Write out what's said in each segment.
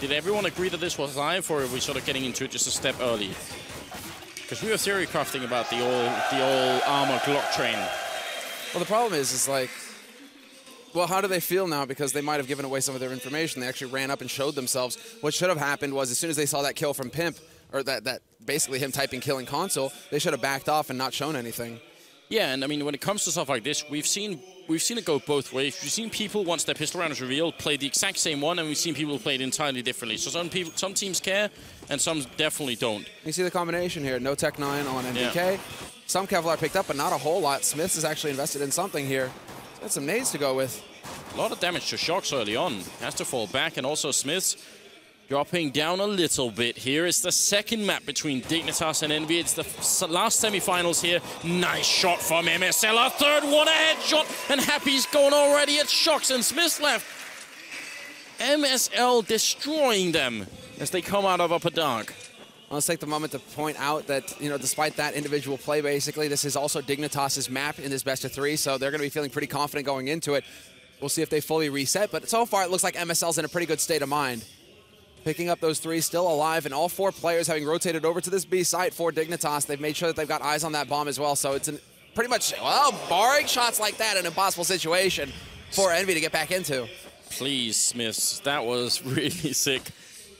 Did everyone agree that this was live, or are we sort of getting into it just a step early? Because we were theory crafting about the old armor Glock train. Well, the problem is like, well, how do they feel now? Because they might have given away some of their information. They actually ran up and showed themselves. What should have happened was, as soon as they saw that kill from Pimp, or that basically him typing killing console, they should have backed off and not shown anything. Yeah, and I mean, when it comes to stuff like this, we've seen it go both ways. We've seen people, once their pistol round is revealed, play the exact same one, and we've seen people play it entirely differently. So some teams care, and some definitely don't. You see the combination here. No Tech 9 on NBK. Yeah. Some Kevlar picked up, but not a whole lot. Smiths is actually invested in something here. He's got some nades to go with. A lot of damage to Shocks early on. Has to fall back, and also Smiths dropping down a little bit here. It's the second map between Dignitas and EnVy. It's the last semifinals here. Nice shot from MSL. A third one, a headshot, and Happy's going already at Shocks, and Smiths left. MSL destroying them as they come out of Upper Dark. Let's take the moment to point out that, you know, despite that individual play, basically, this is also Dignitas' map in this best of 3, so they're going to be feeling pretty confident going into it. We'll see if they fully reset, but so far it looks like MSL's in a pretty good state of mind. Picking up those 3, still alive, and all 4 players having rotated over to this B site for Dignitas. They've made sure that they've got eyes on that bomb as well, so it's pretty much, well, barring shots like that, an impossible situation for EnVy to get back into. Please, Smiths, that was really sick.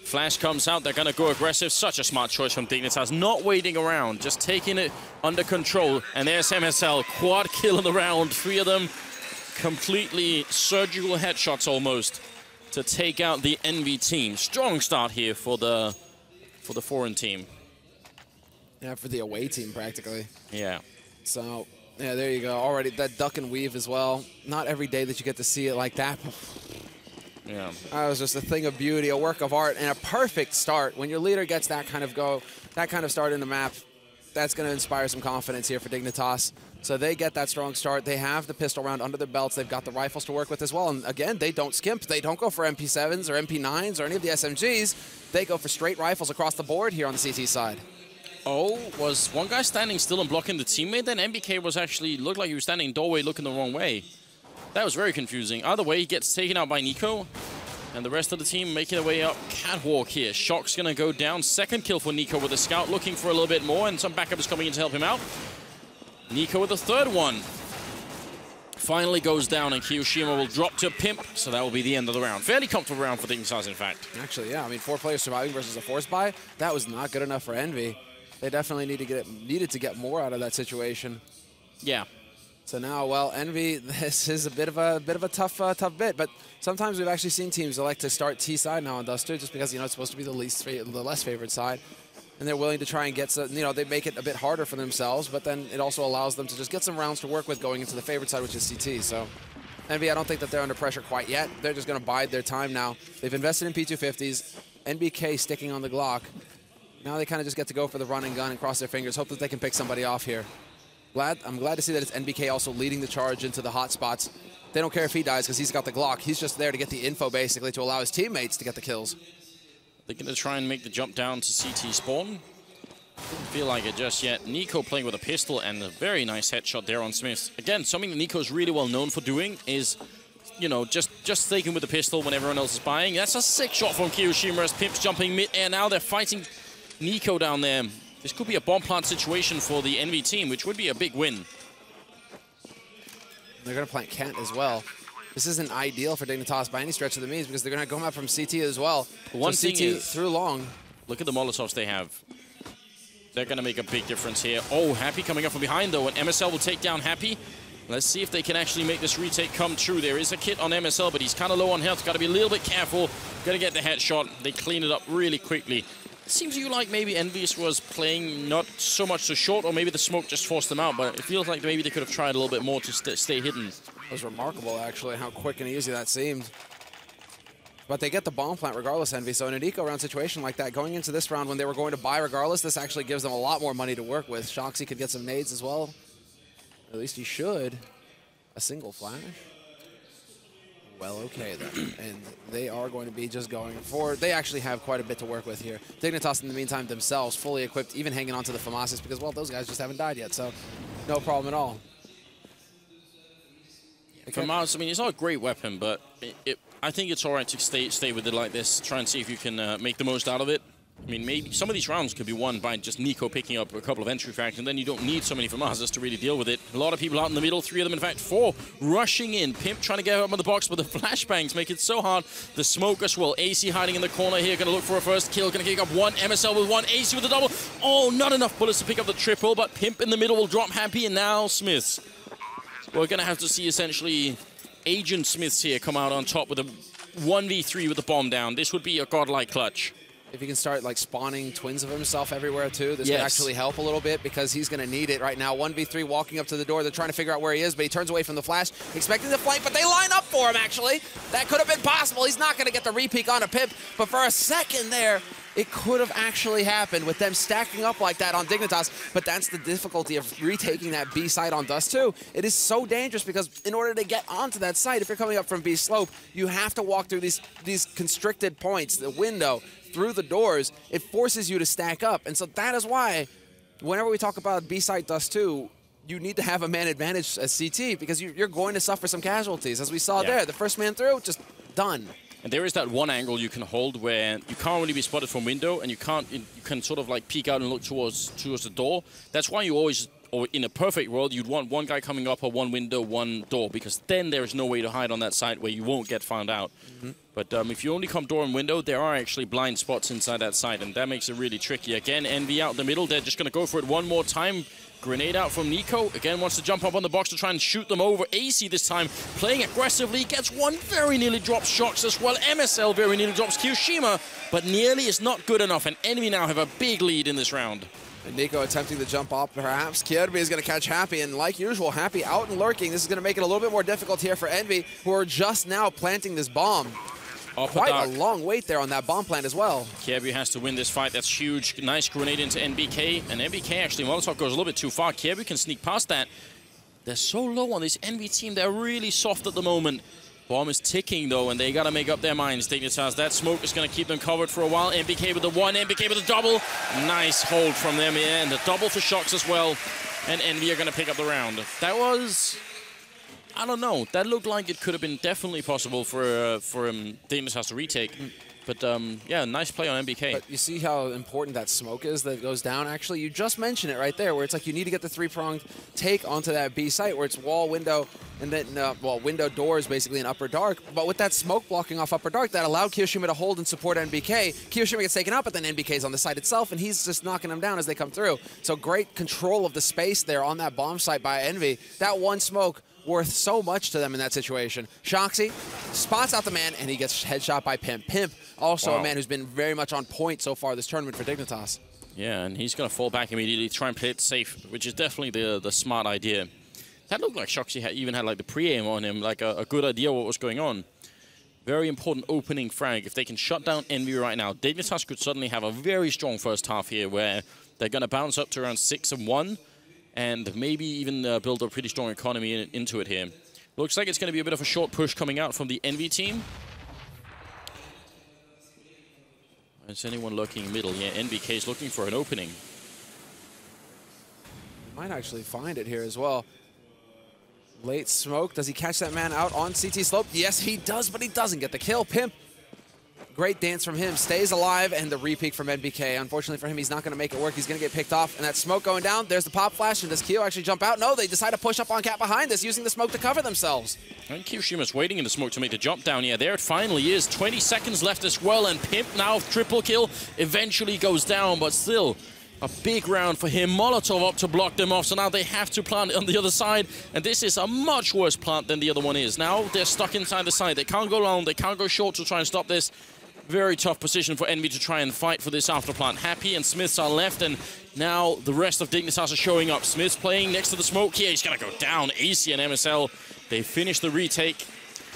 Flash comes out, they're going to go aggressive. Such a smart choice from Dignitas, not waiting around, just taking it under control. And there's MSL, quad kill in the round, 3 of them. Completely surgical headshots almost to take out the EnVy team. Strong start here for the foreign team. Yeah, for the away team practically. Yeah. So, yeah, there you go. Already that duck and weave as well. Not every day that you get to see it like that. Yeah. That was just a thing of beauty, a work of art, and a perfect start. When your leader gets that kind of go, that kind of start in the map, that's going to inspire some confidence here for Dignitas. So they get that strong start. They have the pistol round under their belts. They've got the rifles to work with as well. And again, they don't skimp. They don't go for MP7s or MP9s or any of the SMGs. They go for straight rifles across the board here on the CT side. Oh, was one guy standing still and blocking the teammate? Then MBK was actually, looked like he was standing in doorway looking the wrong way. That was very confusing. Either way, he gets taken out by Nico. And the rest of the team making their way up catwalk here. Shock's going to go down. Second kill for Nico with a scout, looking for a little bit more, and some backup is coming in to help him out. Nico with the third one. Finally goes down, and Kiyoshima will drop to Pimp, so that will be the end of the round. Fairly comfortable round for Dignitas, in fact. Actually, yeah. I mean, 4 players surviving versus a force buy, that was not good enough for EnVy. They definitely needed to get more out of that situation. Yeah. So now, well, EnVy, this is a bit of a tough bit, but sometimes we've actually seen teams that like to start T side now on Duster, just because, you know, it's supposed to be the less favored side, and they're willing to try and get some, you know, they make it a bit harder for themselves, but then it also allows them to just get some rounds to work with going into the favorite side, which is CT. So EnVy, I don't think that they're under pressure quite yet. They're just going to bide their time now. They've invested in P250s, NBK sticking on the Glock. Now they kind of just get to go for the run and gun and cross their fingers, hope that they can pick somebody off here. I'm glad to see that it's NBK also leading the charge into the hot spots. They don't care if he dies because he's got the Glock. He's just there to get the info, basically, to allow his teammates to get the kills. They're going to try and make the jump down to CT spawn. Didn't feel like it just yet. Nico playing with a pistol and a very nice headshot there on Smith. Again, something that Nico's really well known for doing is, you know, just staking with the pistol when everyone else is buying. That's a sick shot from Kiyoshima as Pimp's jumping mid-air now. They're fighting Nico down there. This could be a bomb plant situation for the EnVy team, which would be a big win. They're going to plant Kent as well. This isn't ideal for Dignitas by any stretch of the means because they're going to come out from CT as well. One thing CT is, through long. Look at the Molotovs they have. They're going to make a big difference here. Oh, Happy coming up from behind, though, and MSL will take down Happy. Let's see if they can actually make this retake come true. There is a kit on MSL, but he's kind of low on health. Got to be a little bit careful. Got to get the headshot. They clean it up really quickly. It seems to you like maybe EnVyUs was playing not so much so short, or maybe the smoke just forced them out, but it feels like maybe they could have tried a little bit more to stay hidden. It was remarkable, actually, how quick and easy that seemed. But they get the bomb plant regardless, EnVy. So in an eco-round situation like that, going into this round when they were going to buy regardless, this actually gives them a lot more money to work with. Shoxy could get some nades as well. At least he should. A single flash. Well, okay, then. And they are going to be just going forward. They actually have quite a bit to work with here. Dignitas, in the meantime, themselves, fully equipped, even hanging on to the FAMASas because, well, those guys just haven't died yet, so no problem at all. FAMAS, I mean, it's not a great weapon, but I think it's all right to stay with it like this. Try and see if you can make the most out of it. I mean, maybe some of these rounds could be won by just Nico picking up a couple of entry frags, and then you don't need so many FAMASas to really deal with it. A lot of people out in the middle, 3 of them, in fact, 4, rushing in. Pimp trying to get up on the box, but the flashbangs make it so hard. The smoke as well. AC hiding in the corner here, going to look for a first kill, going to kick up 1. MSL with 1, AC with a double. Oh, not enough bullets to pick up the triple, but Pimp in the middle will drop Happy, and now Smiths. We're going to have to see, essentially, Agent Smiths here come out on top with a 1v3 with the bomb down. This would be a godlike clutch. If he can start like spawning twins of himself everywhere too, this could actually help a little bit because he's going to need it right now. 1v3 walking up to the door. They're trying to figure out where he is, but he turns away from the flash, expecting the flank, but they line up for him actually. That could have been possible. He's not going to get the re-peek on a Pimp, but for a second there, it could have actually happened with them stacking up like that on Dignitas, but that's the difficulty of retaking that B site on Dust 2. It is so dangerous because in order to get onto that site, if you're coming up from B slope, you have to walk through these constricted points, the window, through the doors. It forces you to stack up, and so that is why whenever we talk about B site Dust 2, you need to have a man advantage as CT because you're going to suffer some casualties, as we saw there. The first man through, just done. And there is that one angle you can hold where you can't really be spotted from window, and you can sort of like peek out and look towards the door. That's why you always, or in a perfect world, you'd want one guy coming up or one window, one door, because then there is no way to hide on that site where you won't get found out. But if you only come door and window, there are actually blind spots inside that site, and that makes it really tricky. Again, Envy out the middle. They're just going to go for it one more time. Grenade out from Nico. Again, wants to jump up on the box to try and shoot them over. AC this time playing aggressively. Gets 1, very nearly drops Shocks as well. MSL very nearly drops Kyoshima, but nearly is not good enough, and Envy now have a big lead in this round. And Nico attempting to jump off, perhaps. Kirby is going to catch Happy, and like usual, Happy out and lurking. This is going to make it a little bit more difficult here for Envy, who are just now planting this bomb. Quite a long wait there on that bomb plant as well. Kirby has to win this fight. That's huge. Nice grenade into NBK. And NBK actually, Molotov goes a little bit too far. Kirby can sneak past that. They're so low on this Envy team. They're really soft at the moment. Bomb is ticking, though, and they got to make up their minds. Dignitas, that smoke is going to keep them covered for a while. NBK with the 1, NBK with the double. Nice hold from them, yeah. And the double for Shocks as well. And Envy are going to pick up the round. That was... I don't know. That looked like it could have been definitely possible for Dignitas to retake. But, yeah, nice play on NBK. But you see how important that smoke is that goes down? Actually, you just mentioned it right there, where it's like you need to get the 3-pronged take onto that B site, where it's wall, window, and then, well, window, doors, basically, in upper dark. But with that smoke blocking off upper dark, that allowed Kyoshima to hold and support NBK. Kyoshima gets taken out, but then NBK's on the site itself, and he's just knocking them down as they come through. So great control of the space there on that bomb site by Envy. That one smoke worth so much to them in that situation. Shoxy spots out the man, and he gets headshot by Pimp. Pimp, also a man who's been very much on point so far this tournament for Dignitas. Yeah, and he's going to fall back immediately, try and play it safe, which is definitely the smart idea. That looked like Shoxy even had like the pre-aim on him, like a good idea what was going on. Very important opening frag. If they can shut down Envy right now, Dignitas could suddenly have a very strong first half here where they're going to bounce up to around 6-1. And maybe even build a pretty strong economy into it here. Looks like it's going to be a bit of a short push coming out from the Envy team. Is anyone lurking middle? Yeah, NBK is looking for an opening. Might actually find it here as well. Late smoke. Does he catch that man out on CT slope? Yes, he does, but he doesn't get the kill. Pimp. Great dance from him. Stays alive, and the re-peek from NBK. Unfortunately for him, he's not going to make it work. He's going to get picked off, and that smoke going down. There's the pop flash, and does Kyo actually jump out? No, they decide to push up on Cat behind this, using the smoke to cover themselves. And Kyoshima's waiting in the smoke to make the jump down. Yeah, there it finally is. 20 seconds left as well, and Pimp now triple kill eventually goes down, but still a big round for him. Molotov up to block them off, so now they have to plant on the other side, and this is a much worse plant than the other one is. Now they're stuck inside the side. They can't go long, they can't go short to try and stop this. Very tough position for Envy to try and fight for this after plant. Happy and Smiths are left, and now the rest of Dignitas are showing up. Smiths playing next to the smoke here. He's going to go down. AC and MSL, they finish the retake.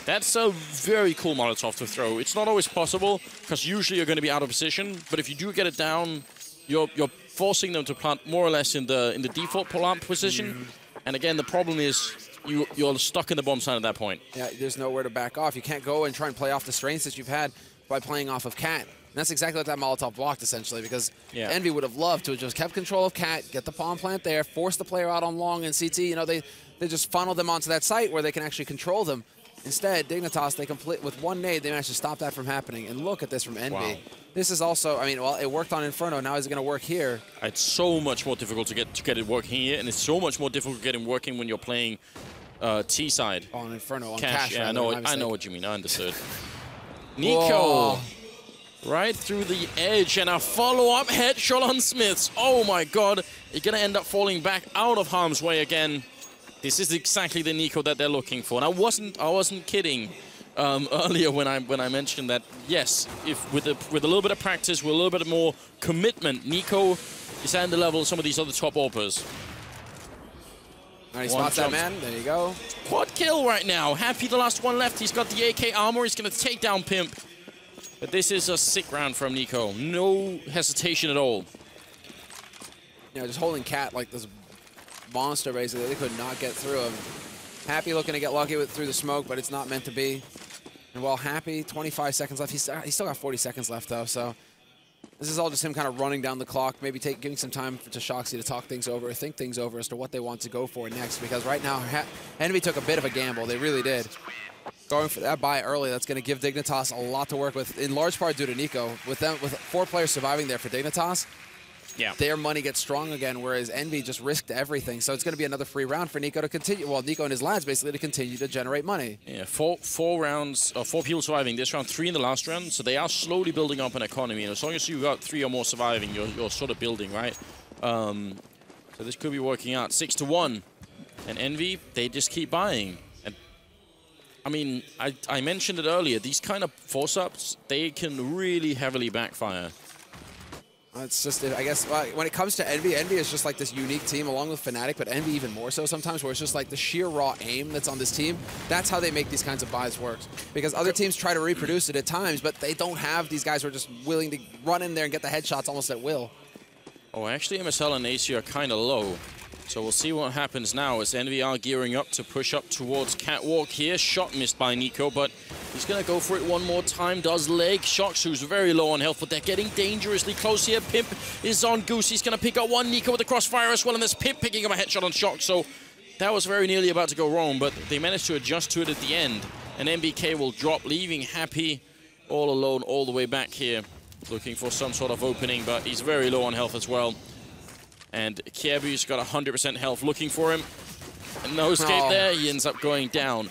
That's a very cool Molotov to throw. It's not always possible, because usually you're going to be out of position, but if you do get it down, you're forcing them to plant more or less in the default plant position. And again, the problem is you're stuck in the bomb side at that point. Yeah, there's nowhere to back off. You can't go and try and play off the strengths that you've had by playing off of Cat. And that's exactly what that Molotov blocked, essentially, because Envy would have loved to have just kept control of Cat, get the palm plant there, force the player out on long and CT. You know, they just funnel them onto that site where they can actually control them. Instead, Dignitas, they complete with one nade, they managed to stop that from happening. And look at this from EnVy. Wow. This is also, I mean, well, it worked on Inferno. Now is it going to work here? It's so much more difficult to get it working here, and it's so much more difficult to get it working when you're playing T side. On Inferno, on Cash. Yeah, I know what you mean. I understood. Nico. Whoa. Right through the edge, and a follow-up headshot on Smiths. Oh my god, you're gonna end up falling back out of harm's way again. This is exactly the Nico that they're looking for. And I wasn't kidding earlier when I mentioned that, yes, if with a little bit of practice, with a little bit more commitment, Nico is at the level of some of these other top AWPers. He spots that man. There you go. Quad kill right now. Happy the last one left. He's got the AK armor. He's going to take down Pimp. But this is a sick round from Nico. No hesitation at all. Yeah, just holding Cat like this monster, basically. They could not get through him. Happy looking to get lucky through the smoke, but it's not meant to be. And while Happy, 25 seconds left. He's still got 40 seconds left, though, so this is all just him kind of running down the clock, maybe giving some time to Shoxy to talk things over, think things over as to what they want to go for next, because right now, EnVy took a bit of a gamble. They really did. Going for that buy early, that's going to give Dignitas a lot to work with, in large part due to Nico. With 4 players surviving there for Dignitas, yeah, their money gets strong again, whereas EnVy just risked everything. So it's going to be another free round for Nico to continue, well, Nico and his lads basically to continue to generate money. Yeah, four people surviving this round, 3 in the last round, so they are slowly building up an economy. And as long as you got 3 or more surviving, you're sort of building, right? So this could be working out. 6-1, and EnVy, they just keep buying. And I mean, I mentioned it earlier, these kind of force-ups, they can really heavily backfire. It's just, I guess, when it comes to EnVy is just like this unique team along with Fnatic, but EnVy even more so sometimes, where it's just like the sheer raw aim that's on this team. That's how they make these kinds of buys work. Because other teams try to reproduce it at times, but they don't have these guys who are just willing to run in there and get the headshots almost at will. Oh, actually, MSL and AC are kind of low. So we'll see what happens now as EnVy are gearing up to push up towards Catwalk here. Shot missed by Nico, but he's going to go for it one more time. Does leg. Shox, who's very low on health, but they're getting dangerously close here. Pimp is on Goose. He's going to pick up one. Nico with the crossfire as well, and there's Pimp picking up a headshot on Shox. So that was very nearly about to go wrong, but they managed to adjust to it at the end. And MBK will drop, leaving Happy all alone all the way back here, looking for some sort of opening, but he's very low on health as well. And Kiebu's got 100% health looking for him. And no escape there. He ends up going down.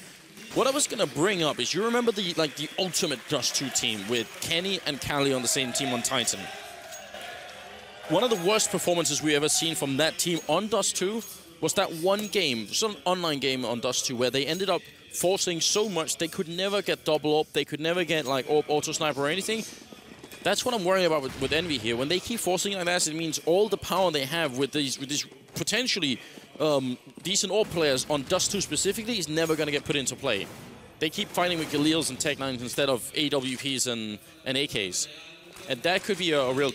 What I was going to bring up is, you remember the ultimate Dust 2 team with Kenny and Callie on the same team on Titan? One of the worst performances we ever seen from that team on Dust 2 was that one game, some online game on Dust 2, where they ended up forcing so much they could never get double up, they could never get like auto sniper or anything. That's what I'm worrying about with EnVy here. When they keep forcing like that, it means all the power they have with these potentially decent AWP players on Dust 2 specifically is never going to get put into play. They keep fighting with Galils and Tech-9s instead of AWPs and AKs. And that could be a real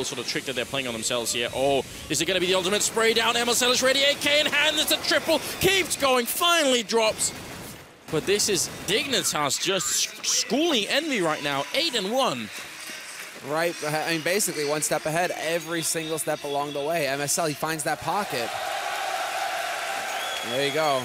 sort of trick that they're playing on themselves here. Oh, is it going to be the ultimate spray down? MSL is ready, AK in hand, it's a triple, keeps going, finally drops. But this is Dignitas just schooling EnVy right now, 8-1. Right, I mean, basically one step ahead every single step along the way. MSL, he finds that pocket. There you go.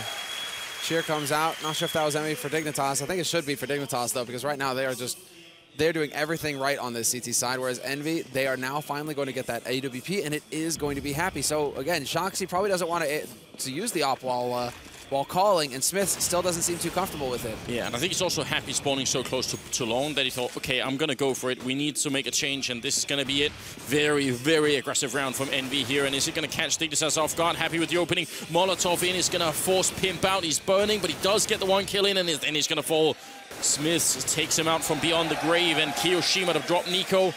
Cheer comes out. Not sure if that was EnVy for Dignitas. I think it should be for Dignitas, though, because right now they're doing everything right on this CT side, whereas EnVy, they are now finally going to get that AWP, and it is going to be Happy. So, again, Shoxy probably doesn't want to use the op while calling, and Smith still doesn't seem too comfortable with it. Yeah, and I think he's also Happy spawning so close to Lone that he thought, okay, I'm going to go for it. We need to make a change, and this is going to be it. Very, very aggressive round from EnVy here, and is it going to catch Dignitas off guard? Happy with the opening. Molotov in is going to force Pimp out. He's burning, but he does get the one kill in, and then he's going to fall. Smith takes him out from beyond the grave, and Kiyoshima to drop Nico.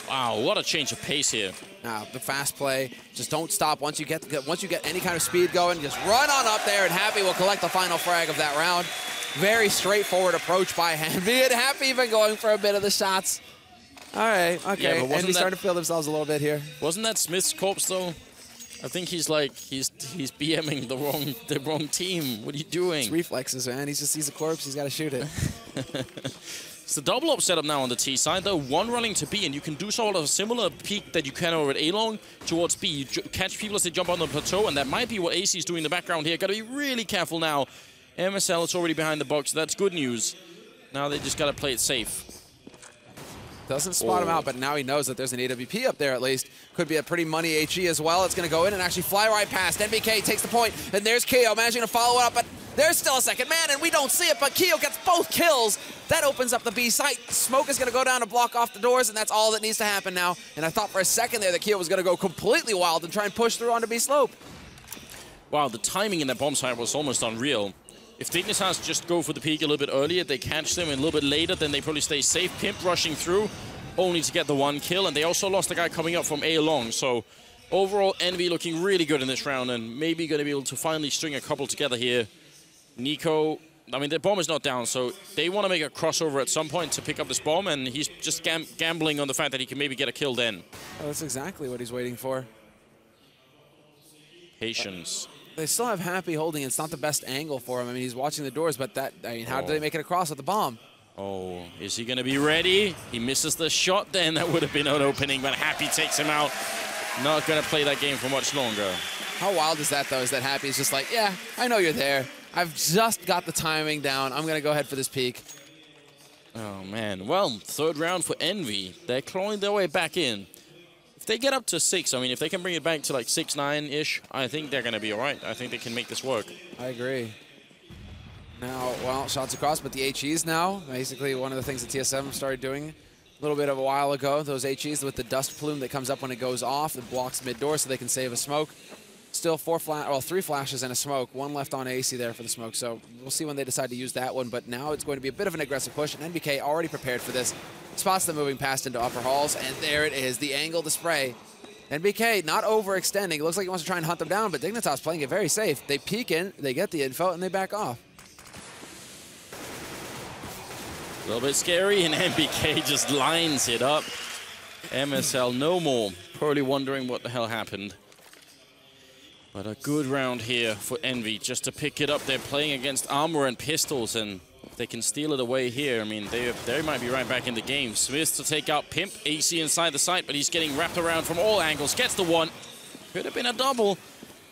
Wow, what a change of pace here. Now, the fast play, just don't stop. Once you get any kind of speed going, just run on up there, and Happy will collect the final frag of that round. Very straightforward approach by EnVy, and Happy even going for a bit of the shots. All right, okay. Yeah, EnVy starting to feel themselves a little bit here. Wasn't that Smith's corpse, though? I think he's BMing the wrong team. What are you doing? It's reflexes, man. He's a corpse. He's got to shoot it. It's the double up setup now on the T side, though. One running to B, and you can do sort of a similar peek that you can over at A-Long towards B. You catch people as they jump on the plateau, and that might be what AC is doing in the background here. Got to be really careful now. MSL is already behind the box. That's good news. Now they just got to play it safe. Doesn't spot him out, but now he knows that there's an AWP up there at least. Could be a pretty money HE as well. It's going to go in and actually fly right past. NBK takes the point, and there's Keo managing to follow it up, but there's still a second man, and we don't see it, but Keo gets both kills. That opens up the B site. Smoke is going to go down to block off the doors, and that's all that needs to happen now. And I thought for a second there that Keo was going to go completely wild and try and push through onto B slope. Wow, the timing in that bomb site was almost unreal. If Dignitas just go for the peak a little bit earlier, they catch them, and a little bit later, then they probably stay safe. Pimp rushing through, only to get the one kill, and they also lost the guy coming up from A long. So overall, EnVy looking really good in this round, and maybe going to be able to finally string a couple together here. Nico, I mean, the bomb is not down, so they want to make a crossover at some point to pick up this bomb, and he's just gambling on the fact that he can maybe get a kill then. Oh, that's exactly what he's waiting for. Patience. They still have Happy holding. It's not the best angle for him. I mean, he's watching the doors, but that, I mean, how did they make it across with the bomb? Oh, is he going to be ready? He misses the shot then. That would have been an opening, but Happy takes him out. Not going to play that game for much longer. How wild is that, though, is that Happy's just like, yeah, I know you're there. I've just got the timing down. I'm going to go ahead for this peak. Oh, man. Well, third round for EnVy. They're clawing their way back in. If they get up to 6, I mean, if they can bring it back to like 6-9-ish, I think they're going to be all right. I think they can make this work. I agree. Now, well, shots across, but the HEs now, basically one of the things that TSM started doing a little bit of a while ago, those HEs with the dust plume that comes up when it goes off, that blocks mid-door so they can save a smoke. Still 3 flashes and a smoke, one left on AC there for the smoke, so we'll see when they decide to use that one, but now it's going to be a bit of an aggressive push, and NBK already prepared for this. Spots them moving past into upper halls, and there it is, the angle to spray. NBK not overextending. It looks like he wants to try and hunt them down, but Dignitas playing it very safe. They peek in, they get the info, and they back off. A little bit scary, and NBK just lines it up. MSL no more. Probably wondering what the hell happened. But a good round here for EnVy just to pick it up. They're playing against armor and pistols, and if they can steal it away here, I mean, they might be right back in the game. Smith to take out Pimp. AC inside the site, but he's getting wrapped around from all angles. Gets the one. Could have been a double.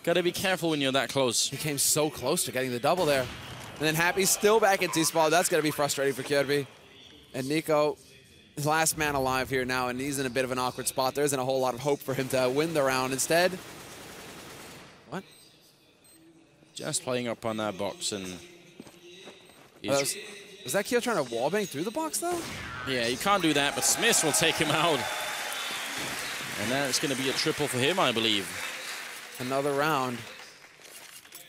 Got to be careful when you're that close. He came so close to getting the double there. And then Happy's still back in T-Spawn. That's going to be frustrating for Kjærby. And Nico, his last man alive here now, and he's in a bit of an awkward spot. There isn't a whole lot of hope for him to win the round. Instead, what? Just playing up on that box, and was that Keo trying to wallbang through the box, though? Yeah, you can't do that, but Smith will take him out. And that's going to be a triple for him, I believe. Another round.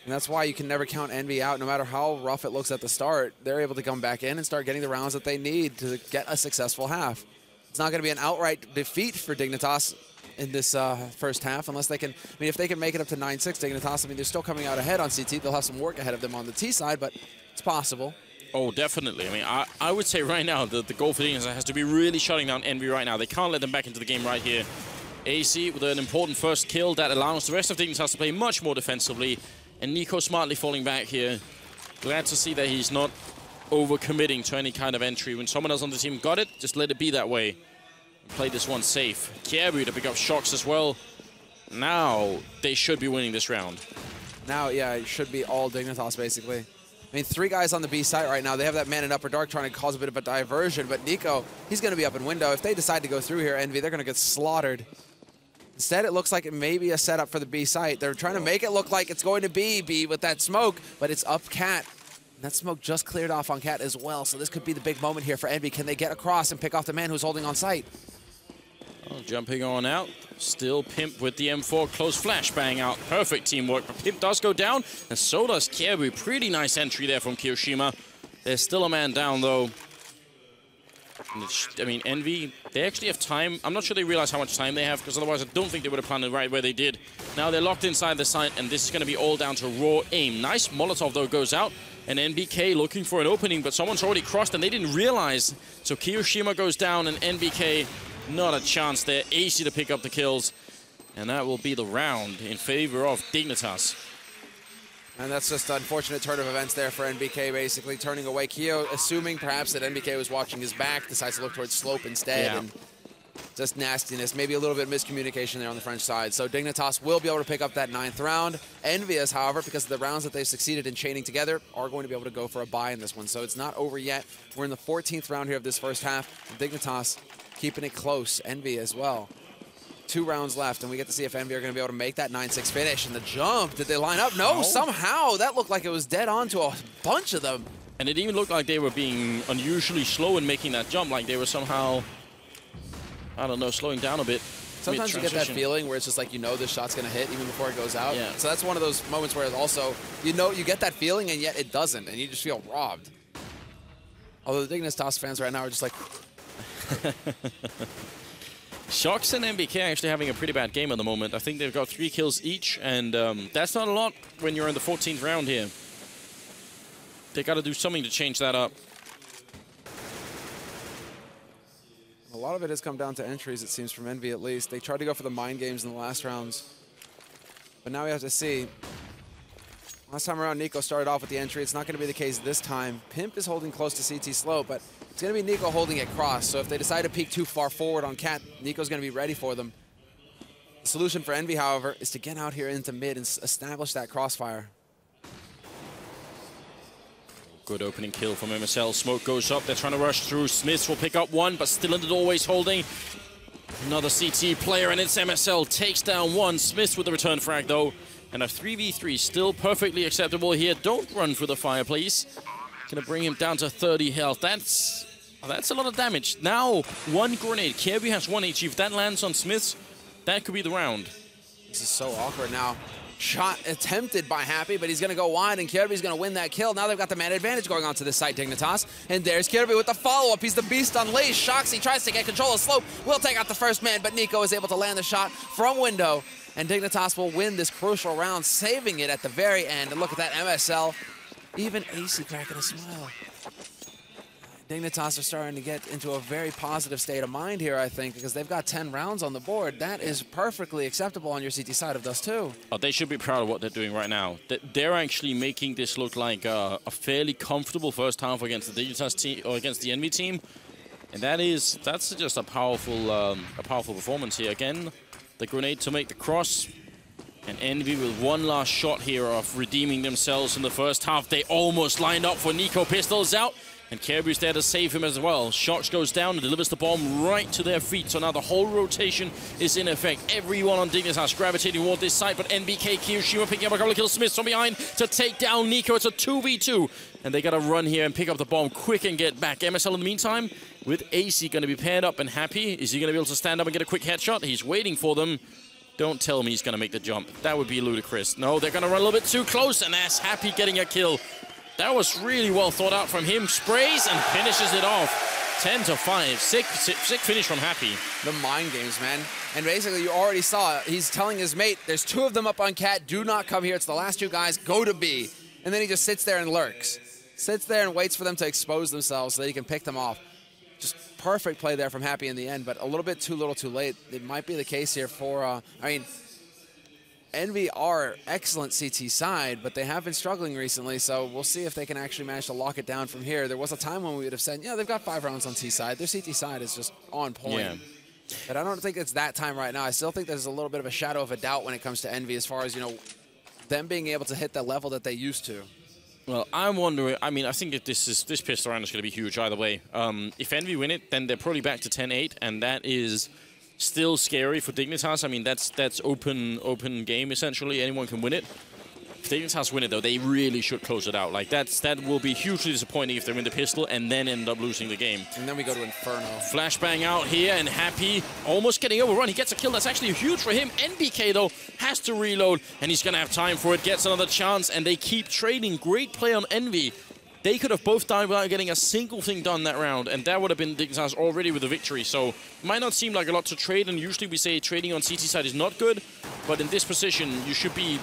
And that's why you can never count EnVy out. No matter how rough it looks at the start, they're able to come back in and start getting the rounds that they need to get a successful half. It's not going to be an outright defeat for Dignitas in this first half, unless they can, I mean, if they can make it up to 9-6, Dignitas, I mean, they're still coming out ahead on CT. They'll have some work ahead of them on the T side, but it's possible. Oh, definitely. I mean, I would say right now the goal for Dignitas has to be really shutting down EnVy right now. They can't let them back into the game right here. AC with an important first kill that allows the rest of Dignitas to play much more defensively. And Nico smartly falling back here. Glad to see that he's not overcommitting to any kind of entry. When someone else on the team got it, just let it be that way. Play this one safe. Kjærby to pick up shocks as well. Now they should be winning this round. Now, yeah, it should be all Dignitas, basically. I mean, 3 guys on the B site right now. They have that man in upper dark trying to cause a bit of a diversion, but Nico, he's going to be up in window. If they decide to go through here, EnVy, they're going to get slaughtered. Instead, it looks like it may be a setup for the B site. They're trying to make it look like it's going to be B with that smoke, but it's up Cat. And that smoke just cleared off on Cat as well, so this could be the big moment here for EnVy. Can they get across and pick off the man who's holding on site? Oh, jumping on out. Still Pimp with the M4. Close flashbang out. Perfect teamwork, but Pimp does go down, and so does Kjærby. Pretty nice entry there from Kiyoshima. There's still a man down, though. I mean, EnVy, they actually have time. I'm not sure they realize how much time they have, because otherwise I don't think they would have planned it right where they did. Now they're locked inside the site, and this is going to be all down to raw aim. Nice Molotov, though, goes out. And NBK looking for an opening, but someone's already crossed, and they didn't realize. So Kiyoshima goes down, and NBK, not a chance there. AC to pick up the kills. And that will be the round in favor of Dignitas. And that's just an unfortunate turn of events there for NBK, basically turning away. Keo, assuming perhaps that NBK was watching his back, decides to look towards slope instead. Yeah. And just nastiness, maybe a little bit of miscommunication there on the French side. So Dignitas will be able to pick up that 9th round. EnVyUs, however, because of the rounds that they've succeeded in chaining together, are going to be able to go for a bye in this one. So it's not over yet. We're in the 14th round here of this first half. Dignitas keeping it close. EnVy as well. 2 rounds left, and we get to see if EnVy are going to be able to make that 9-6 finish. And the jump, did they line up? No, somehow. That looked like it was dead on to a bunch of them. And it even looked like they were being unusually slow in making that jump, like they were somehow, I don't know, slowing down a bit. Sometimes you get that feeling where it's just like, you know, this shot's going to hit even before it goes out. Yeah. So that's one of those moments where also, you know, you get that feeling and yet it doesn't, and you just feel robbed. Although the Dignitas fans right now are just like... Shox and NBK actually having a pretty bad game at the moment. I think they've got 3 kills each, and that's not a lot when you're in the 14th round here. They got to do something to change that up. A lot of it has come down to entries, it seems, from EnVy at least. They tried to go for the mind games in the last rounds. But now we have to see. Last time around, Nico started off with the entry. It's not going to be the case this time. Pimp is holding close to CT slow, but it's going to be Nico holding it cross. So if they decide to peek too far forward on Cat, Nico's going to be ready for them. The solution for EnVy, however, is to get out here into mid and establish that crossfire. Good opening kill from MSL. Smoke goes up. They're trying to rush through. Smiths will pick up one, but still in the doorways holding. Another CT player, and it's MSL. Takes down one. Smiths with the return frag, though. And a 3v3 still perfectly acceptable here. Don't run for the fire, please. Gonna bring him down to 30 health. That's a lot of damage. Now, 1 grenade. Kirby has 1 HP. If that lands on Smiths, that could be the round. This is so awkward now. Shot attempted by Happy, but he's going to go wide, and Kirby's going to win that kill. Now they've got the man advantage going on to this side, Dignitas. And there's Kirby with the follow-up. He's the beast unleashed. Shoxy tries to get control of Slope. Will take out the first man, but Nico is able to land the shot from window. And Dignitas will win this crucial round, saving it at the very end. And look at that MSL. Even AC cracking a smile. Dignitas are starting to get into a very positive state of mind here, I think, because they've got 10 rounds on the board. That is perfectly acceptable on your CT side of Dust 2. Oh, they should be proud of what they're doing right now. They're actually making this look like a fairly comfortable first half against the Dignitas team or against the EnVy team, and that's just a powerful performance here. Again, the grenade to make the cross, and EnVy with one last shot here of redeeming themselves in the first half. They almost lined up for Nico. Pistols out. And Kirby's there to save him as well. Shox goes down and delivers the bomb right to their feet. So now the whole rotation is in effect. Everyone on Dignitas gravitating toward this side, but NBK Kiyoshima picking up a couple of kills. Smiths from behind to take down Nico. It's a 2v2. And they got to run here and pick up the bomb quick and get back. MSL in the meantime, with AC going to be paired up and Happy. Is he going to be able to stand up and get a quick headshot? He's waiting for them. Don't tell me he's going to make the jump. That would be ludicrous. No, they're going to run a little bit too close, and that's Happy getting a kill. That was really well thought out from him. Sprays and finishes it off. 10-5. Sick finish from Happy. The mind games, man. And basically, you already saw it. He's telling his mate, there's 2 of them up on Cat. Do not come here. It's the last 2 guys. Go to B. And then he just sits there and lurks. Sits there and waits for them to expose themselves so that he can pick them off. Just perfect play there from Happy in the end, but a little bit too little too late. It might be the case here for, EnVy are excellent CT side, but they have been struggling recently, so we'll see if they can actually manage to lock it down from here. There was a time when we would have said, yeah, they've got 5 rounds on T side. Their CT side is just on point. Yeah. But I don't think it's that time right now. I still think there's a little bit of a shadow of a doubt when it comes to EnVy as far as, them being able to hit the level that they used to. Well, I'm wondering, I think that this pistol round is going to be huge either way. If EnVy win it, then they're probably back to 10-8, and that is still scary for Dignitas. That's open game, essentially. Anyone can win it. If Dignitas win it, though, they really should close it out. Like, that will be hugely disappointing if they win the pistol and then end up losing the game. And then we go to Inferno. Flashbang out here, and Happy almost getting overrun. He gets a kill. That's actually huge for him. NBK, though, has to reload, and he's going to have time for it. Gets another chance, and they keep trading. Great play on EnVy. They could have both died without getting a single thing done that round, and that would have been Dignitas already with a victory. So it might not seem like a lot to trade, and usually we say trading on CT side is not good, but in this position, you should be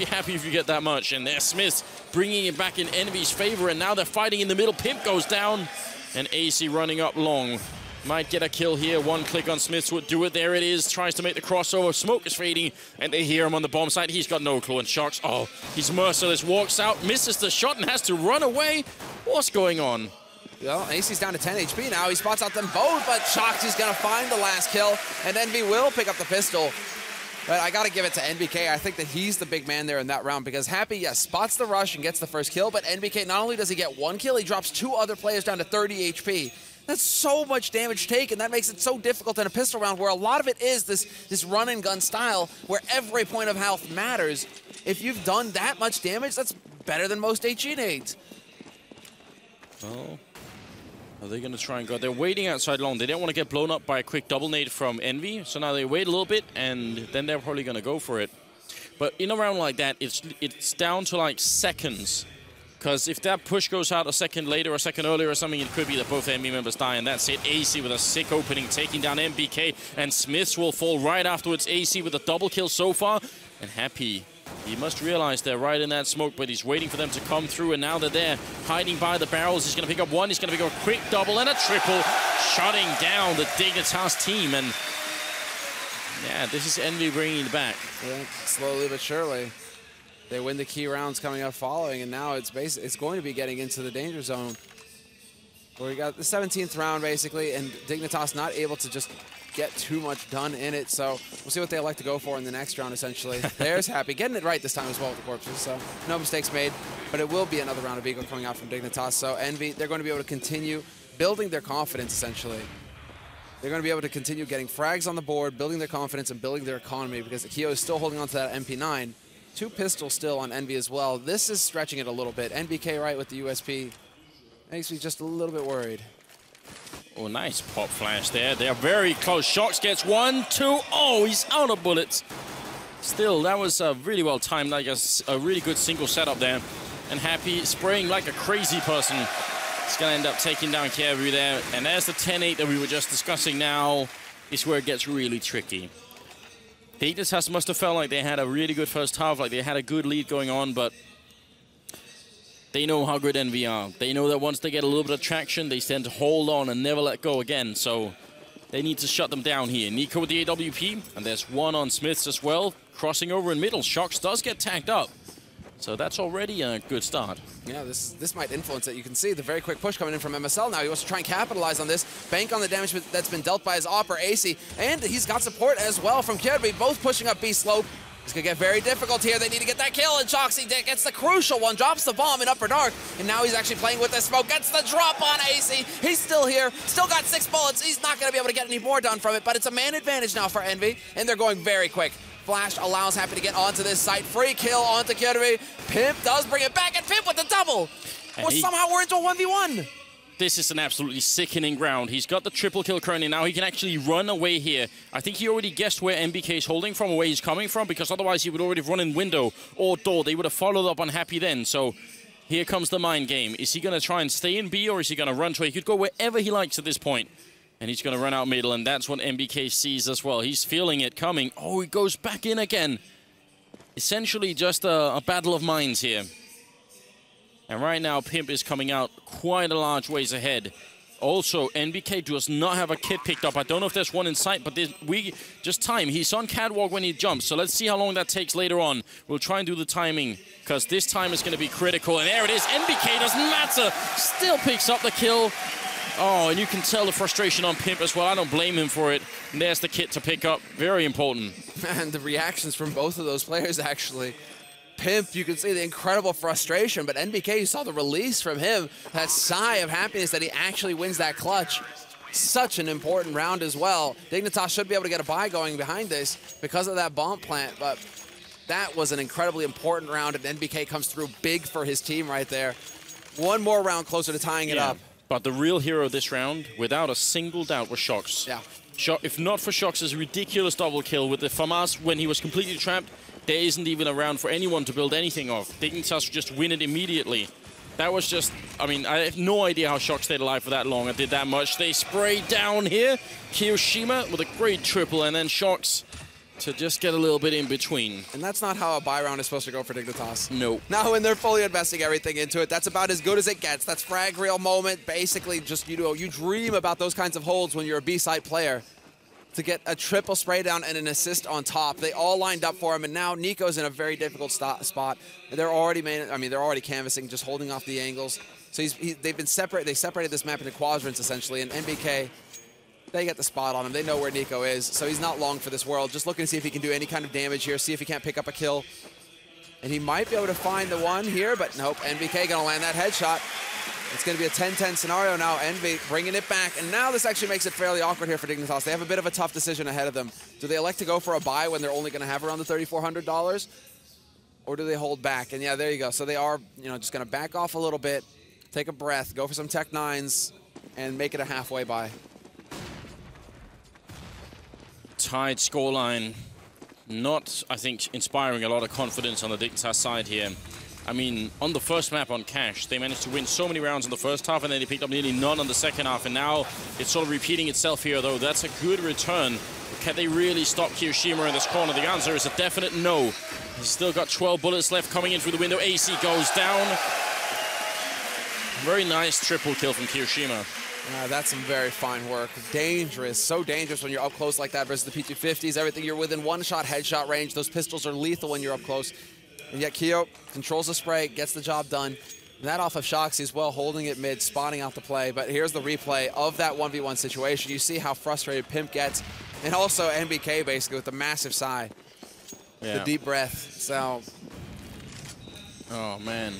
happy if you get that much. And there's Smith bringing it back in EnVy's favor, and now they're fighting in the middle. Pimp goes down, and AC running up long. Might get a kill here. One click on Smiths would do it. There it is. Tries to make the crossover. Smoke is fading, and they hear him on the bomb site. He's got no clue. And Shox, he's merciless. Walks out, misses the shot, and has to run away. What's going on? Well, AC's down to 10 HP now. He spots out them both, but Shoxy's going to find the last kill, and Envy will pick up the pistol. But I got to give it to NBK. I think that he's the big man there in that round because Happy, yes, spots the rush and gets the first kill, but NBK, not only does he get one kill, he drops 2 other players down to 30 HP. That's so much damage taken. That makes it so difficult in a pistol round where a lot of it is this run and gun style where every point of health matters. If you've done that much damage, that's better than most HE nades. Oh. Are they going to try and go? They're waiting outside long. They didn't want to get blown up by a quick double nade from Envy, so now they wait a little bit, and then they're probably going to go for it. But in a round like that, it's down to like seconds. Because if that push goes out a second later or a second earlier or something, it could be that both Envy members die, and that's it. AC with a sick opening, taking down MBK, and Smiths will fall right afterwards. AC with a double kill so far, and Happy, he must realize they're right in that smoke, but he's waiting for them to come through, and now they're there, hiding by the barrels. He's going to pick up one, he's going to pick up a quick double and a triple, shutting down the Dignitas team, and yeah, this is Envy bringing it back. Yeah, slowly but surely. They win the key rounds coming up following, and now it's going to be getting into the danger zone. Where we got the 17th round, basically, and Dignitas not able to just get too much done in it, so we'll see what they like to go for in the next round, essentially. There's Happy, getting it right this time as well with the corpses, so no mistakes made, but it will be another round of Eagle coming out from Dignitas, so Envy, they're going to be able to continue building their confidence, essentially. They're going to be able to continue getting frags on the board, building their confidence, and building their economy, because Akio is still holding on to that MP9. 2 pistols still on Envy as well. This is stretching it a little bit. NBK right with the USP makes me just a little bit worried. Oh, nice pop flash there. They're very close. Shox gets 1, 2. Oh, he's out of bullets. Still, that was really well timed. Like a really good single setup there. And Happy spraying like a crazy person. It's going to end up taking down Kievu there. And there's the 10-8 that we were just discussing now. Is where it gets really tricky. Dignitas must have felt like they had a really good first half, like they had a good lead going on, but they know how good Envy are. They know that once they get a little bit of traction, they tend to hold on and never let go again, so they need to shut them down here. Nico with the AWP, and there's one on Smiths as well, crossing over in middle. Shox does get tagged up, so that's already a good start. Yeah, this might influence it. You can see the very quick push coming in from MSL now. He wants to try and capitalize on this, bank on the damage that's been dealt by his Opper, AC, and he's got support as well from Kirby, both pushing up B slope. It's going to get very difficult here. They need to get that kill, and Shoxy gets the crucial one, drops the bomb in Upper Dark, and now he's actually playing with the smoke, gets the drop on AC. He's still here, still got 6 bullets. He's not going to be able to get any more done from it, but it's a man advantage now for Envy, and they're going very quick. Flash allows Happy to get onto this site. Free kill onto Kirby. Pimp does bring it back, and Pimp with the double. Well, somehow we're into a 1v1. This is an absolutely sickening round. He's got the triple kill currently. Now he can actually run away here. I think he already guessed where MBK is holding from or where he's coming from, because otherwise he would already have run in window or door. They would have followed up on Happy then. So here comes the mind game. Is he going to try and stay in B, or is he going to run to A? He could go wherever he likes at this point. And he's going to run out middle, and that's what MBK sees as well. He's feeling it coming. Oh, he goes back in again. Essentially just a battle of minds here. And right now, Pimp is coming out quite a large ways ahead. Also, NBK does not have a kit picked up. I don't know if there's one in sight, but just time. He's on catwalk when he jumps, so let's see how long that takes later on. We'll try and do the timing, because this time is going to be critical. And there it is. NBK doesn't matter. Still picks up the kill. Oh, and you can tell the frustration on Pimp as well. I don't blame him for it. And there's the kit to pick up. Very important. Man, the reactions from both of those players, actually. Pimp, you can see the incredible frustration, but NBK, you saw the release from him, that sigh of happiness that he actually wins that clutch. Such an important round as well. Dignitas should be able to get a buy going behind this because of that bomb plant, but that was an incredibly important round, and NBK comes through big for his team right there. One more round closer to tying it up. But the real hero this round, without a single doubt, was Shox. Yeah. If not for Shox's ridiculous double kill with the FAMAS when he was completely trapped, there isn't even a round for anyone to build anything off. Dignitas just win it immediately. That was just, I mean, I have no idea how Shox stayed alive for that long. I did that much. They spray down here. Kiyoshima with a great triple, and then Shox to just get a little bit in between. And that's not how a buy round is supposed to go for Dignitas. No. Now when they're fully investing everything into it, that's about as good as it gets. That's frag reel moment. Basically, just, you know, you dream about those kinds of holds when you're a B-side player. To get a triple spray down and an assist on top. They all lined up for him, and now Nico's in a very difficult spot. They're already they're already canvassing, just holding off the angles. So they've been separate. They separated this map into quadrants essentially, and NBK, they get the spot on him. They know where Nico is, so he's not long for this world. Just looking to see if he can do any kind of damage here, see if he can't pick up a kill. And he might be able to find the one here, but nope, NBK gonna land that headshot. It's gonna be a 10-10 scenario now. Envy bringing it back, and now this actually makes it fairly awkward here for Dignitas. They have a bit of a tough decision ahead of them. Do they elect to go for a buy when they're only gonna have around the $3,400? Or do they hold back? And yeah, there you go. So they are, just gonna back off a little bit, take a breath, go for some Tech 9s, and make it a halfway buy. Tied scoreline. Not, I think, inspiring a lot of confidence on the Dignitas side here. I mean, on the first map on Cash, they managed to win so many rounds in the first half, and then they picked up nearly none on the second half, and now it's sort of repeating itself here, though. That's a good return. Can they really stop Kiyoshima in this corner? The answer is a definite no. He's still got 12 bullets left coming in through the window. AC goes down. Very nice triple kill from Kiyoshima. That's some very fine work. Dangerous, so dangerous when you're up close like that versus the P250s. Everything, you're within one-shot headshot range. Those pistols are lethal when you're up close. And yet Kiyo controls the spray, gets the job done. And that off of Shoxy as well, holding it mid, spotting out the play. But here's the replay of that 1v1 situation. You see how frustrated Pimp gets. And also NBK basically with the massive sigh. Yeah. The deep breath. So. Oh, man.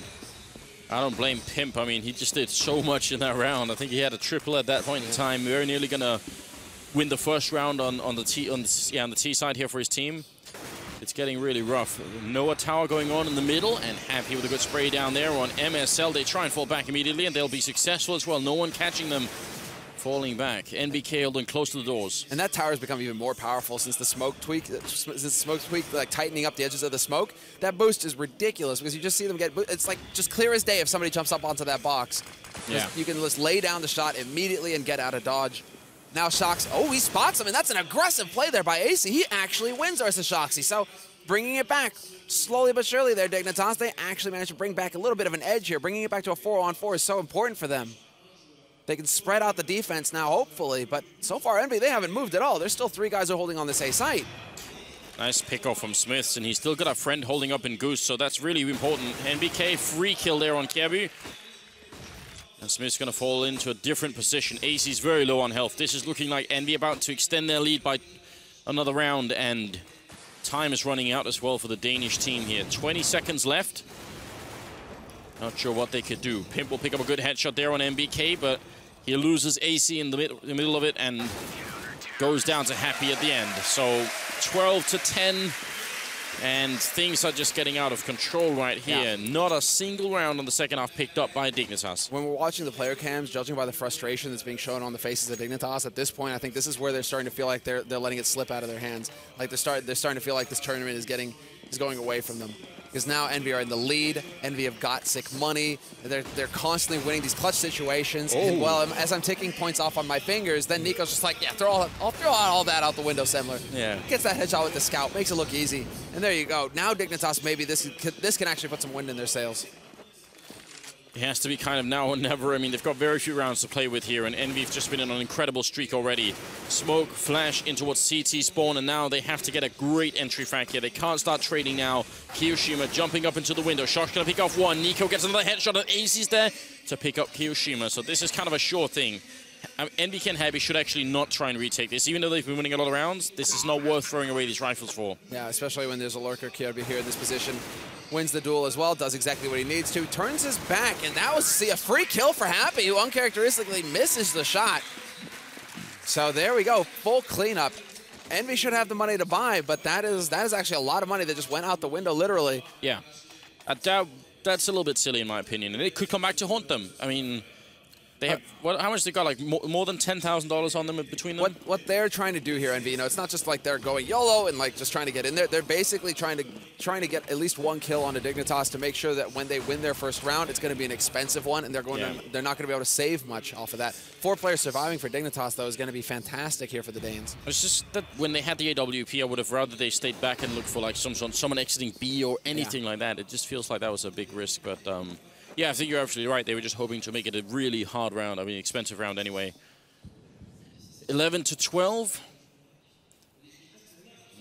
I don't blame Pimp. I mean, he just did so much in that round. I think he had a triple at that point in time. Very nearly gonna win the first round on the T side here for his team. It's getting really rough. Noah Tower going on in the middle, and happy with a good spray down there on MSL. They try and fall back immediately, and they'll be successful as well. No one catching them falling back. NBK holding close to the doors. And that tower has become even more powerful since the smoke tweak, like tightening up the edges of the smoke. That boost is ridiculous because you just see them get, it's like just clear as day if somebody jumps up onto that box. Yeah. You can just lay down the shot immediately and get out of dodge. Now Shox, oh, he spots him, and that's an aggressive play there by AC. He actually wins versus Shoxy. So bringing it back slowly but surely there, Dignitas. They actually managed to bring back a little bit of an edge here. Bringing it back to a 4-on-4 is so important for them. They can spread out the defense now, hopefully, but so far, Envy, they haven't moved at all. There's still 3 guys who are holding on this A site. Nice pick-off from Smiths, and he's still got a friend holding up in Goose, so that's really important. NBK, free kill there on Kebu. And Smith's going to fall into a different position. AC's very low on health. This is looking like Envy about to extend their lead by another round, and time is running out as well for the Danish team here. 20 seconds left. Not sure what they could do. Pimp will pick up a good headshot there on NBK, but he loses AC in the middle of it and goes down to Happy at the end. So 12-10, and things are just getting out of control right here. Yeah. Not a single round on the second half picked up by Dignitas. When we're watching the player cams, judging by the frustration that's being shown on the faces of Dignitas, at this point, I think this is where they're starting to feel like they're letting it slip out of their hands. Like they're starting to feel like this tournament is going away from them. Because now Envy are in the lead. Envy have got sick money. They're constantly winning these clutch situations. Oh. And well, as I'm taking points off on my fingers, then Nico's just like, yeah, I'll throw all that out the window, Semler. Yeah. Gets that headshot with the scout, makes it look easy. And there you go. Now Dignitas, maybe this can actually put some wind in their sails. It has to be kind of now or never. I mean, they've got very few rounds to play with here, and Envy have just been on an incredible streak already. Smoke, flash into what CT spawn, and now they have to get a great entry frag here. They can't start trading now. Kiyoshima jumping up into the window. Shock's going to pick off one. Nico gets another headshot, and AC's there to pick up Kiyoshima. So this is kind of a sure thing. NBK and Happy should actually not try and retake this. Even though they've been winning a lot of rounds, this is not worth throwing away these rifles for. Yeah, especially when there's a lurker Kirby here in this position. Wins the duel as well, does exactly what he needs to, turns his back, and that was a free kill for Happy, who uncharacteristically misses the shot. So there we go, full cleanup. Envy should have the money to buy, but that is actually a lot of money that just went out the window, literally. Yeah, that's a little bit silly in my opinion, and it could come back to haunt them. I mean, they have, how much they got? Like more than $10,000 on them between them. What they're trying to do here, Envy, it's not just like they're going YOLO and like just trying to get in there. They're basically trying to get at least one kill onto Dignitas to make sure that when they win their first round, it's going to be an expensive one, and they're not going to be able to save much off of that. 4 players surviving for Dignitas though is going to be fantastic here for the Danes. It's just that when they had the AWP, I would have rather they stayed back and looked for like someone exiting B or anything like that. It just feels like that was a big risk, but. Yeah, I think you're absolutely right. They were just hoping to make it a really hard round. I mean, expensive round anyway. 11-12.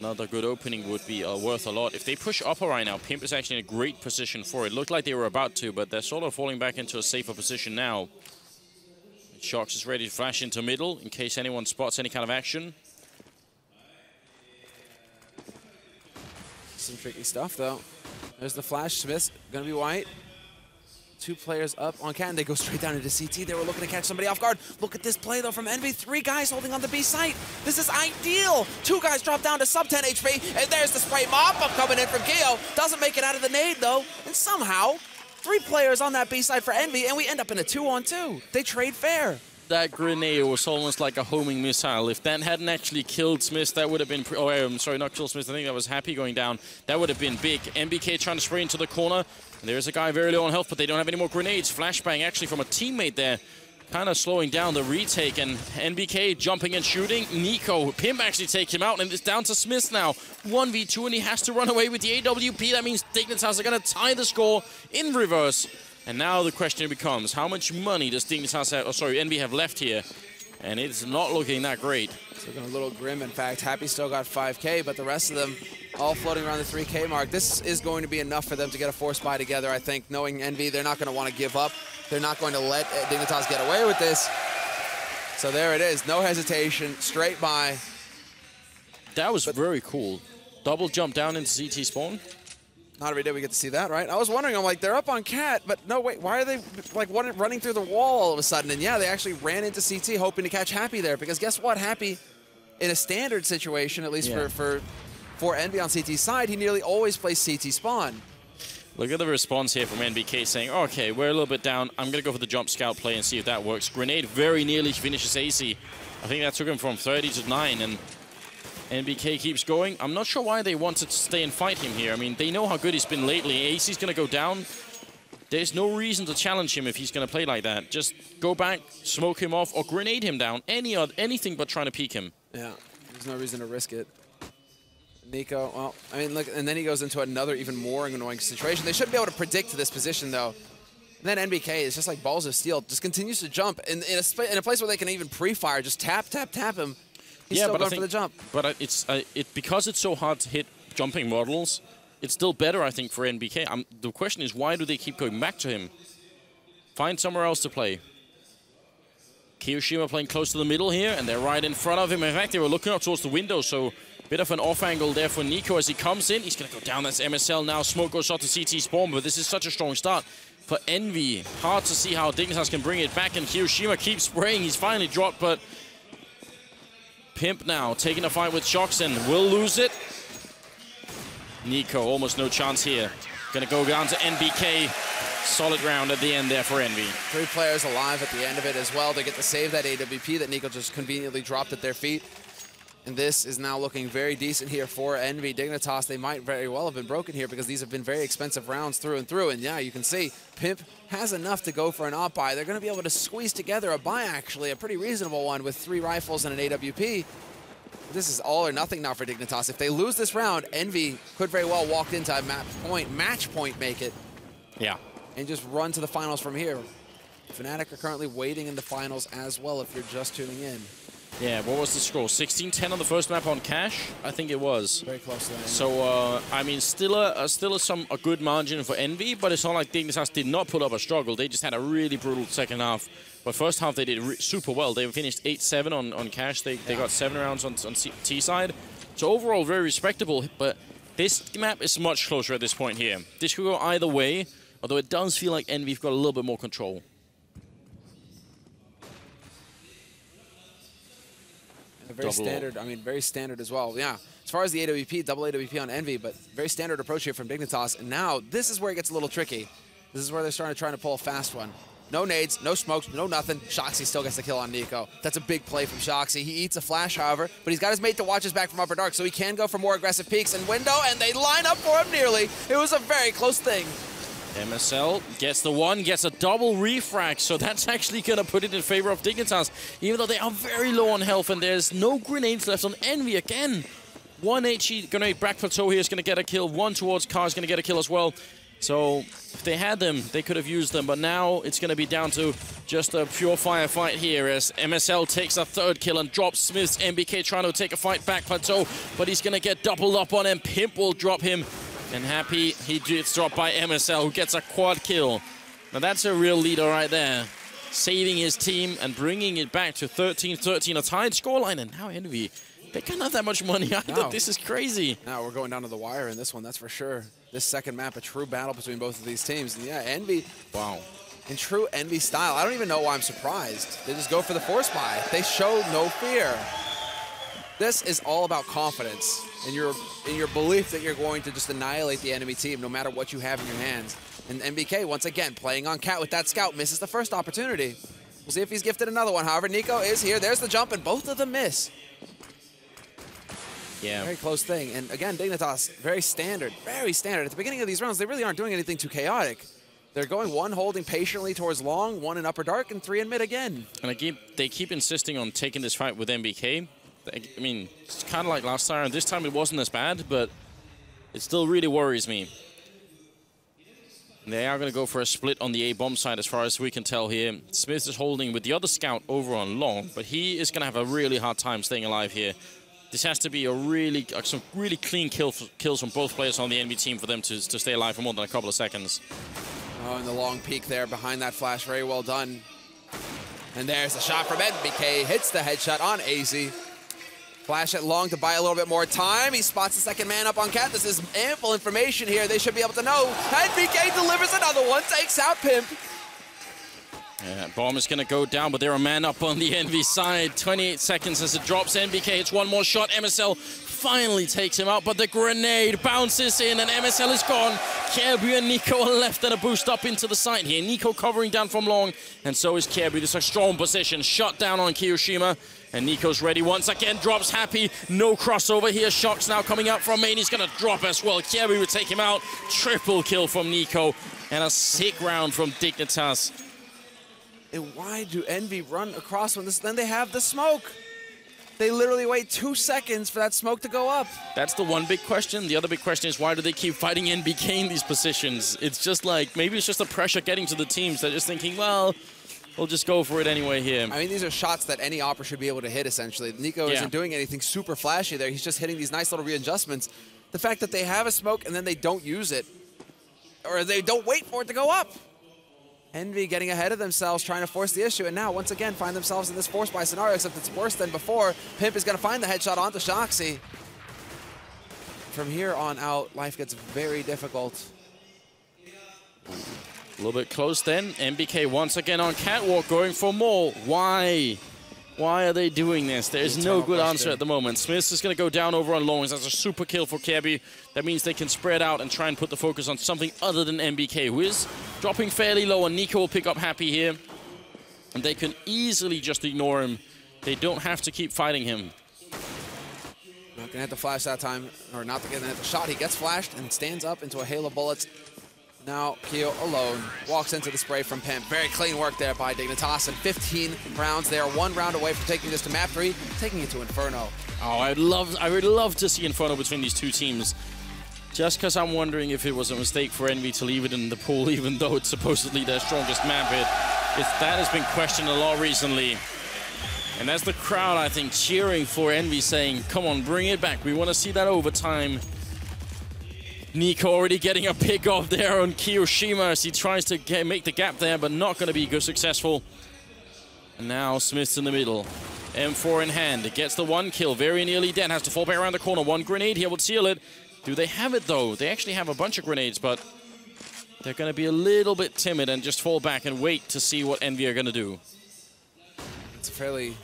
Another good opening would be worth a lot. If they push upper right now, Pimp is actually in a great position for it. Looked like they were about to, but they're sort of falling back into a safer position now. Shox is ready to flash into middle in case anyone spots any kind of action. Some tricky stuff, though. There's the flash. Smith's going to be white. 2 players up on Cat, and they go straight down into CT. They were looking to catch somebody off guard. Look at this play, though, from Envy. 3 guys holding on the B site. This is ideal. 2 guys drop down to sub 10 HP, and there's the spray mop-up coming in from Geo. Doesn't make it out of the nade, though, and somehow 3 players on that B side for Envy, and we end up in a 2-on-2. They trade fair. That grenade was almost like a homing missile. If that hadn't actually killed Smith, that would have been... Oh, I'm sorry, not killed Smith. I think that was Happy going down. That would have been big. MBK trying to spray into the corner. And there's a guy very low on health, but they don't have any more grenades. Flashbang actually from a teammate there. Kind of slowing down the retake. And NBK jumping and shooting. Nico, Pimp actually takes him out. And it's down to Smith now. 1v2, and he has to run away with the AWP. That means Dignitas are going to tie the score in reverse. And now the question becomes, how much money does Dignitas have, Envy have left here? And it's not looking that great. It's looking a little grim, in fact. Happy still got 5K, but the rest of them all floating around the 3K mark. This is going to be enough for them to get a 4 spy together, I think. Knowing Envy, they're not going to want to give up. They're not going to let Dignitas get away with this. So there it is. No hesitation. Straight by. That was very cool. Double jump down into CT spawn. Not every day we get to see that, right? I was wondering, I'm like, they're up on Cat, but no, wait, why are they like running through the wall all of a sudden? And yeah, they actually ran into CT hoping to catch Happy there, because guess what? Happy, in a standard situation, at least for Envy on CT's side, he nearly always plays CT spawn. Look at the response here from NBK saying, okay, we're a little bit down. I'm going to go for the jump scout play and see if that works. Grenade very nearly finishes AC. I think that took him from 30 to 9, and NBK keeps going. I'm not sure why they wanted to stay and fight him here. I mean, they know how good he's been lately. AC's going to go down. There's no reason to challenge him if he's going to play like that. Just go back, smoke him off, or grenade him down. Anything but trying to peek him. Yeah, there's no reason to risk it. Nico, well, I mean, look, and then he goes into another even more annoying situation. They should be able to predict this position, though. And then NBK is just like balls of steel. Just continues to jump in a place where they can even pre-fire. Just tap, tap, tap him. He's still going for the jump. But because it's so hard to hit jumping models, it's still better, I think, for NBK. The question is, why do they keep going back to him? Find somewhere else to play. Kiyoshima playing close to the middle here, and they're right in front of him. In fact, they were looking up towards the window, so a bit of an off angle there for Nico as he comes in. He's going to go down. That's MSL now. Smoke goes shot to CT spawn, but this is such a strong start for Envy. Hard to see how Dignitas can bring it back, and Kiyoshima keeps spraying. He's finally dropped, but Pimp now taking a fight with Shox and will lose it. Nico, almost no chance here. Gonna go down to NBK. Solid round at the end there for Envy. 3 players alive at the end of it as well. They get to save that AWP that Nico just conveniently dropped at their feet. And this is now looking very decent here for Envy. Dignitas, they might very well have been broken here because these have been very expensive rounds through and through. And yeah, you can see Pimp has enough to go for an op buy. They're going to be able to squeeze together a buy, actually, a pretty reasonable one with 3 rifles and an AWP. This is all or nothing now for Dignitas. If they lose this round, Envy could very well walk into a match point, make it. Yeah. And just run to the finals from here. Fnatic are currently waiting in the finals as well if you're just tuning in. Yeah, what was the score? 16-10 on the first map on Cash? I think it was. Very close to that. So, I mean, still a good margin for Envy, but it's not like Dignitas did not put up a struggle. They just had a really brutal second half. But first half, they did super well. They finished 8-7 on Cash. They got 7 rounds on T side. So overall, very respectable. But this map is much closer at this point here. This could go either way, although it does feel like Envy've got a little bit more control. Very standard, I mean, very standard as well. Yeah, as far as the AWP, double AWP on Envy, but very standard approach here from Dignitas. And now, this is where it gets a little tricky. This is where they're starting to try to pull a fast one. No nades, no smokes, no nothing. Shoxy still gets the kill on Nico. That's a big play from Shoxy. He eats a flash, however, but he's got his mate to watch his back from Upper Dark, so he can go for more aggressive peeks and window, and they line up for him nearly. It was a very close thing. MSL gets the one, gets a double refrag, so that's actually going to put it in favor of Dignitas, even though they are very low on health, and there's no grenades left on Envy again. 1 HE grenade back plateau here is going to get a kill. 1 towards Car is going to get a kill as well. So if they had them, they could have used them. But now it's going to be down to just a pure firefight here as MSL takes a third kill and drops Smiths. NBK trying to take a fight back plateau, but he's going to get doubled up on him. Pimp will drop him. And Happy, he gets dropped by MSL, who gets a quad kill. Now that's a real leader right there. Saving his team and bringing it back to 13-13, a tied scoreline. And now Envy, they can't have that much money either. No. This is crazy. Now we're going down to the wire in this one, that's for sure. This second map, a true battle between both of these teams. And yeah, Envy, wow. In true Envy style, I don't even know why I'm surprised. They just go for the force buy. They show no fear. This is all about confidence in your belief that you're going to just annihilate the enemy team no matter what you have in your hands. And NBK, once again, playing on Cat with that scout, misses the first opportunity. We'll see if he's gifted another one. However, Nico is here. There's the jump, and both of them miss. Yeah. Very close thing. And again, Dignitas, very standard, very standard. At the beginning of these rounds, they really aren't doing anything too chaotic. They're going one holding patiently towards long, one in upper dark, and three in mid again. And they keep insisting on taking this fight with NBK. I mean, it's kind of like last time. This time it wasn't as bad, but it still really worries me. They are going to go for a split on the A-bomb side as far as we can tell here. Smith is holding with the other scout over on long, but he is going to have a really hard time staying alive here. This has to be a some really clean kills from both players on the enemy team for them to stay alive for more than a couple of seconds. Oh, and the long peek there behind that flash, very well done. And there's a shot from NBK, hits the headshot on AZ. Flash at long to buy a little bit more time. He spots the second man up on Cat. This is ample information here. They should be able to know. NBK delivers another one, takes out Pimp. Yeah, bomb is going to go down, but they're a man up on the Envy side. 28 seconds as it drops. NBK hits one more shot. MSL finally takes him out, but the grenade bounces in and MSL is gone. Kjaerbye and Nico are left and a boost up into the side here. Nico covering down from long, and so is Kjaerbye. This is a strong position. Shut down on Kiyoshima. And Nico's ready once again, drops Happy. No crossover here. Shock's now coming out from main. He's going to drop as well. Kjaerbye would take him out. Triple kill from Nico. And a sick round from Dignitas. And why do Envy run across when this? Then they have the smoke. They literally wait 2 seconds for that smoke to go up. That's the one big question. The other big question is why do they keep fighting NBK in these positions? It's just like, maybe it's just the pressure getting to the teams. They're just thinking, well, we'll just go for it anyway here. I mean, these are shots that any opera should be able to hit, essentially. Nico isn't doing anything super flashy there. He's just hitting these nice little readjustments. The fact that they have a smoke and then they don't use it, or they don't wait for it to go up. Envy getting ahead of themselves, trying to force the issue, and now, once again, find themselves in this force buy scenario, except it's worse than before. Pimp is going to find the headshot onto Shoxy. From here on out, life gets very difficult. A little bit close then. NBK once again on catwalk, going for more. Why? Why are they doing this? There's no good answer at the moment. Smith is going to go down over on longs. That's a super kill for Kjaerbye. That means they can spread out and try and put the focus on something other than NBK, who is dropping fairly low, and Nico will pick up Happy here. And they can easily just ignore him. They don't have to keep fighting him. Not going to hit the flash that time, or not going to hit the shot. He gets flashed and stands up into a hail of bullets. Now Kyo alone walks into the spray from Pimp. Very clean work there by Dignitas. And 15 rounds. They are 1 round away from taking this to map 3, taking it to Inferno. Oh, I would love to see Inferno between these two teams. Just because I'm wondering if it was a mistake for Envy to leave it in the pool, even though it's supposedly their strongest map. That has been questioned a lot recently. And that's the crowd, I think, cheering for Envy, saying, come on, bring it back. We want to see that overtime. Nico already getting a pick off there on Kiyoshima as he tries to make the gap there, but not going to be successful. And now Smith's in the middle. M4 in hand. It gets the 1 kill. Very nearly dead. Has to fall back around the corner. 1 grenade here would seal it. Do they have it, though? They actually have a bunch of grenades, but they're going to be a little bit timid and just fall back and wait to see what Envy are going to do. It's a fairly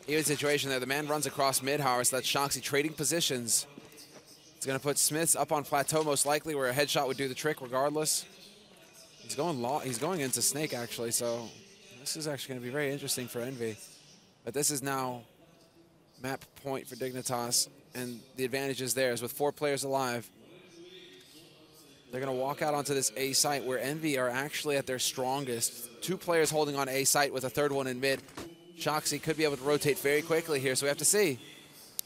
even situation there. The man runs across mid, however, so that's Shoxy trading positions. It's going to put Smiths up on plateau, most likely, where a headshot would do the trick regardless. He's going into Snake, actually, so this is actually going to be very interesting for Envy. But this is now map point for Dignitas, and the advantage is theirs with 4 players alive. They're going to walk out onto this A site where Envy are actually at their strongest. 2 players holding on A site with a 3rd one in mid. Shoxy could be able to rotate very quickly here, so we have to see.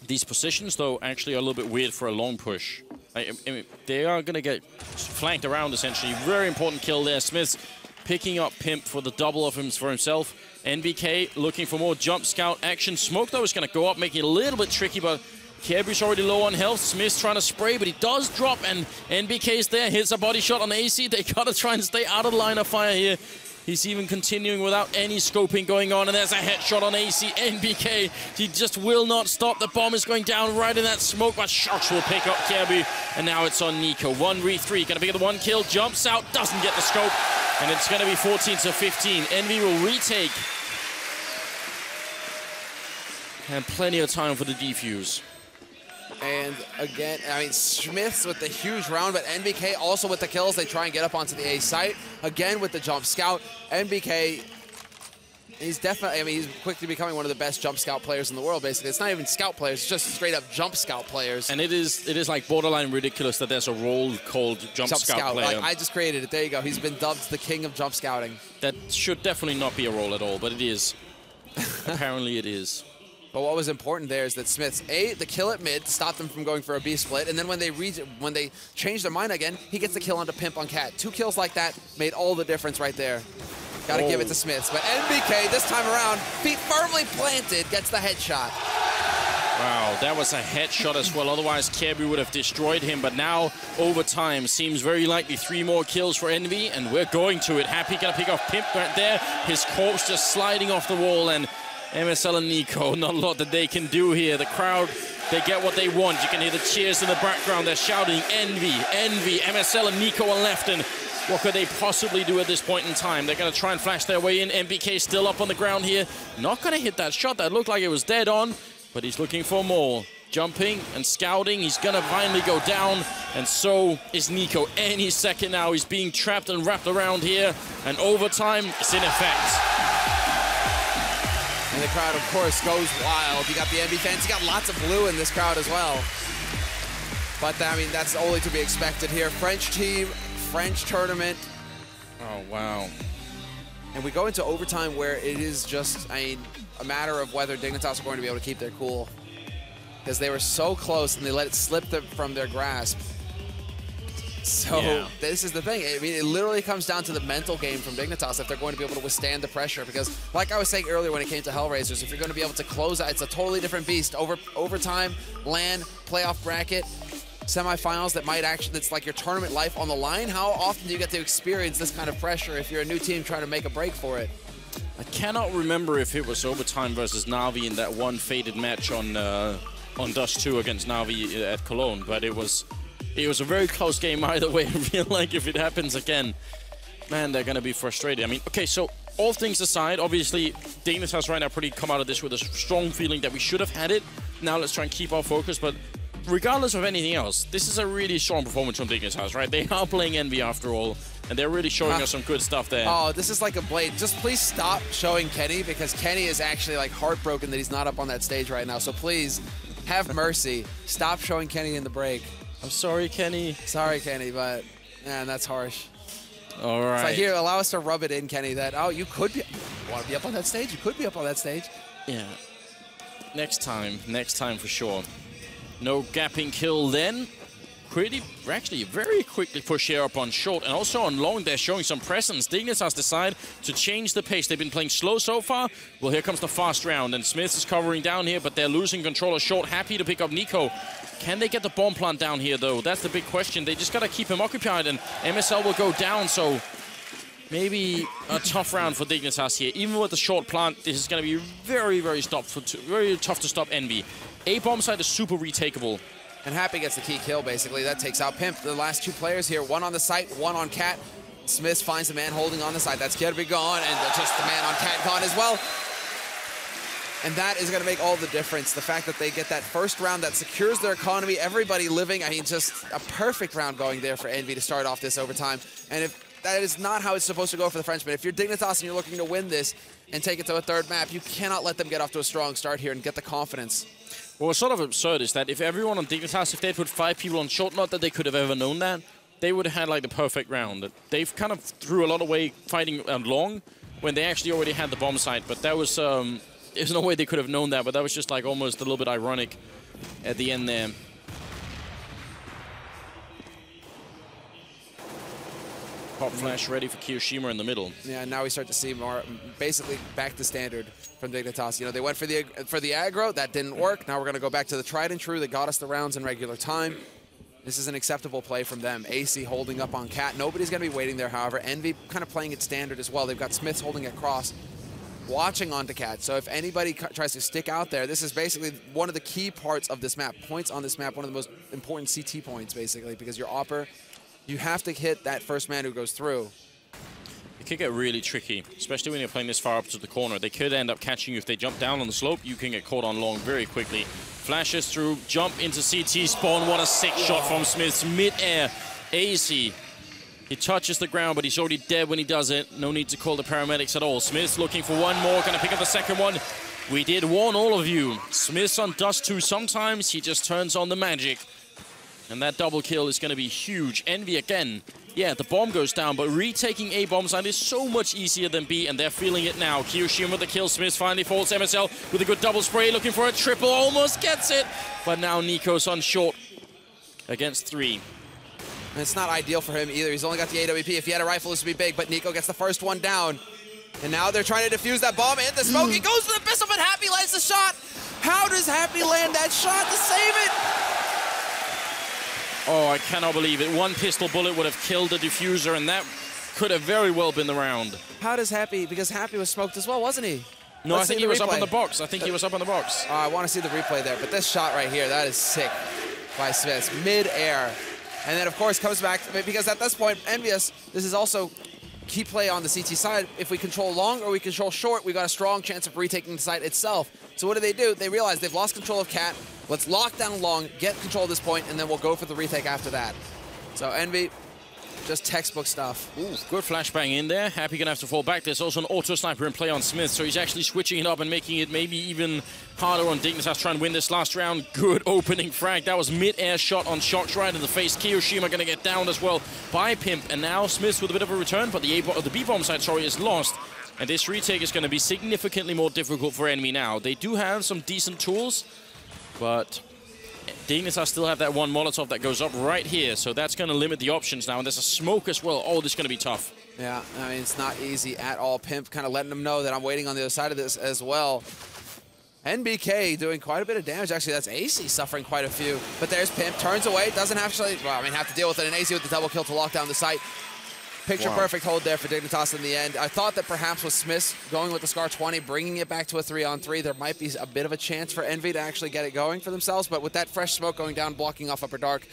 These positions, though, actually are a little bit weird for a long push. I mean, they are going to get flanked around, essentially. Very important kill there. Smith's picking up Pimp for the double of him for himself. NBK looking for more jump scout action. Smoke, though, is going to go up, making it a little bit tricky, but Kjaerbye's already low on health. Smith's trying to spray, but he does drop, and NBK's there. Hits a body shot on AC. They got to try and stay out of the line of fire here. He's even continuing without any scoping going on, and there's a headshot on AC. NBK, he just will not stop. The bomb is going down right in that smoke, but Shox will pick up Kjaerbye, and now it's on Nico. 1v3, gonna be the one kill, jumps out, doesn't get the scope, and it's gonna be 14-15. Envy will retake. And plenty of time for the defuse. And again, I mean, Smith's with the huge round, but NBK also with the kills. They try and get up onto the A site. Again with the jump scout. NBK, he's definitely, I mean, he's quickly becoming one of the best jump scout players in the world, basically. It's not even scout players, it's just straight up jump scout players. And it is like borderline ridiculous that there's a role called jump scout player. Like, I just created it. There you go. He's been dubbed the king of jump scouting. That should definitely not be a role at all, but it is. Apparently it is. But what was important there is that Smith's the kill at mid to stop them from going for a B split, and then when they change their mind again, he gets the kill onto Pimp on Cat. 2 kills like that made all the difference right there. Got to give it to Smiths. But NBK this time around, feet firmly planted, gets the headshot. Wow, that was a headshot as well. Otherwise, Kjaerbye would have destroyed him. But now, overtime, seems very likely 3 more kills for Envy, and we're going to it. Happy gonna pick off Pimp right there. His corpse just sliding off the wall, and MSL and Nico, not a lot that they can do here. The crowd, they get what they want. You can hear the cheers in the background. They're shouting, Envy, Envy. MSL and Nico are left, and what could they possibly do at this point in time? They're going to try and flash their way in. NBK still up on the ground here. Not going to hit that shot. That looked like it was dead on, but he's looking for more. Jumping and scouting. He's going to finally go down, and so is Nico. Any second now, he's being trapped and wrapped around here, and overtime is in effect. And the crowd, of course, goes wild. You got the Envy fans. You got lots of blue in this crowd as well. But, I mean, that's only to be expected here. French team, French tournament. Oh, wow. And we go into overtime where it is just, I mean, a matter of whether Dignitas are going to be able to keep their cool. Because they were so close and they let it slip from their grasp. So This is the thing. I mean, it literally comes down to the mental game from Dignitas if they're going to be able to withstand the pressure. Because, like I was saying earlier when it came to Hellraisers, if you're going to be able to close out, it's a totally different beast. Overtime, LAN, playoff bracket, semifinals that might actually, that's like your tournament life on the line. How often do you get to experience this kind of pressure if you're a new team trying to make a break for it? I cannot remember if it was overtime versus Na'Vi in that one faded match on Dust 2 against Na'Vi at Cologne, but it was a very close game either way. I feel like if it happens again, man, they're going to be frustrated. I mean, okay, so all things aside, obviously, Dignitas right now pretty come out of this with a strong feeling that we should have had it. Now let's try and keep our focus, but regardless of anything else, this is a really strong performance from Dignitas, right? They are playing Envy after all, and they're really showing us some good stuff there. Oh, this is like a blade. Just please stop showing Kenny, because Kenny is actually like heartbroken that he's not up on that stage right now. So please, have mercy. Stop showing Kenny in the break. I'm sorry, Kenny. Sorry, Kenny, but man, that's harsh. All right. It's like, here, allow us to rub it in, Kenny, that, oh, you could be, want to be up on that stage? You could be up on that stage. Yeah. Next time for sure. No gapping kill then. Actually very quickly push here up on short, and also on long they're showing some presence. Dignitas decide to change the pace. They've been playing slow so far. Well, here comes the fast round, and Smith is covering down here, but they're losing control of short. Happy to pick up Nico. Can they get the bomb plant down here, though? That's the big question. They just got to keep him occupied, and MSL will go down, so maybe a tough round for Dignitas here. Even with the short plant, this is going to be very, very tough to stop Envy. A bomb site is super retakeable. And Happy gets the key kill, basically. That takes out Pimp. The last 2 players here, one on the site, one on Cat. Smith finds the man holding on the site. That's Kjaerbye gone, and just the man on Cat gone as well. And that is going to make all the difference. The fact that they get that first round that secures their economy, everybody living. I mean, just a perfect round going there for Envy to start off this overtime. And if that is not how it's supposed to go for the Frenchmen. If you're Dignitas and you're looking to win this and take it to a 3rd map, you cannot let them get off to a strong start here and get the confidence. Well, what's sort of absurd is that if everyone on Dignitas, if they put 5 people on short, not that they could have ever known that, they would have had like the perfect round. They've kind of threw a lot away fighting long when they actually already had the bomb site, but that was, there's no way they could have known that, but that was just like almost a little bit ironic at the end there. Pop flash ready for Kiyoshima in the middle. Yeah, now we start to see more, basically back to standard from Dignitas. You know, they went for the aggro, that didn't work. Now we're going to go back to the tried and true that got us the rounds in regular time. This is an acceptable play from them. AC holding up on Cat. Nobody's going to be waiting there, however. Envy kind of playing it standard as well. They've got Smiths holding it cross, watching onto Cat. So if anybody tries to stick out there, this is basically one of the key parts of this map. Points on this map, one of the most important CT points, basically, because your Opper, you have to hit that first man who goes through. It could get really tricky, especially when you're playing this far up to the corner. They could end up catching you if they jump down on the slope. You can get caught on long very quickly. Flashes through, jump into CT spawn. What a sick shot from Smiths. Mid-air, AC. He touches the ground, but he's already dead when he does it. No need to call the paramedics at all. Smiths looking for one more, gonna pick up the second one. We did warn all of you. Smiths on Dust 2, sometimes he just turns on the magic. And that double kill is gonna be huge. Envy again. Yeah, the bomb goes down, but retaking A bomb side is so much easier than B, and they're feeling it now. Kiyoshima with the kill. Smiths finally falls. MSL with a good double spray, looking for a triple, almost gets it. But now Nico's on short against 3. And it's not ideal for him either. He's only got the AWP. If he had a rifle, this would be big, but Nico gets the first one down. And now they're trying to defuse that bomb in the smoke. He goes for the pistol, but Happy lands the shot. How does Happy land that shot to save it? Oh, I cannot believe it. One pistol bullet would have killed the diffuser, and that could have very well been the round. How does Happy, because Happy was smoked as well, wasn't he? No, I think he was up on the box. I think he was up on the box. I want to see the replay there, but this shot right here, that is sick by Smiths. Mid-air. And then, of course, comes back, because at this point, EnVyUs, this is also key play on the CT side. If we control long or we control short, we got a strong chance of retaking the site itself. So what do? They realize they've lost control of Cat. Let's lock down long, get control of this point, and then we'll go for the retake after that. So Envy, just textbook stuff. Ooh, good flashbang in there. Happy gonna have to fall back. There's also an auto sniper in play on Smith, so he's actually switching it up and making it maybe even harder on Dignitas trying to win this last round. Good opening frag. That was mid-air shot on Shox right in the face. Kiyoshima gonna get down as well by Pimp, and now Smiths with a bit of a return, but the B-bomb side, sorry, is lost. And this retake is gonna be significantly more difficult for Envy now. They do have some decent tools, but Dignitas still have that one Molotov that goes up right here, so that's going to limit the options now. And there's a smoke as well. Oh, this is going to be tough. Yeah, I mean, it's not easy at all. Pimp kind of letting them know that I'm waiting on the other side of this as well. NBK doing quite a bit of damage. Actually, that's AC suffering quite a few. But there's Pimp, turns away, doesn't actually, well, I mean, have to deal with it. And AC with the double kill to lock down the site. Picture perfect hold there for Dignitas in the end. I thought that perhaps with Smiths going with the Scar 20, bringing it back to a 3-on-3, there might be a bit of a chance for Envy to actually get it going for themselves. But with that fresh smoke going down, blocking off Upper Dark,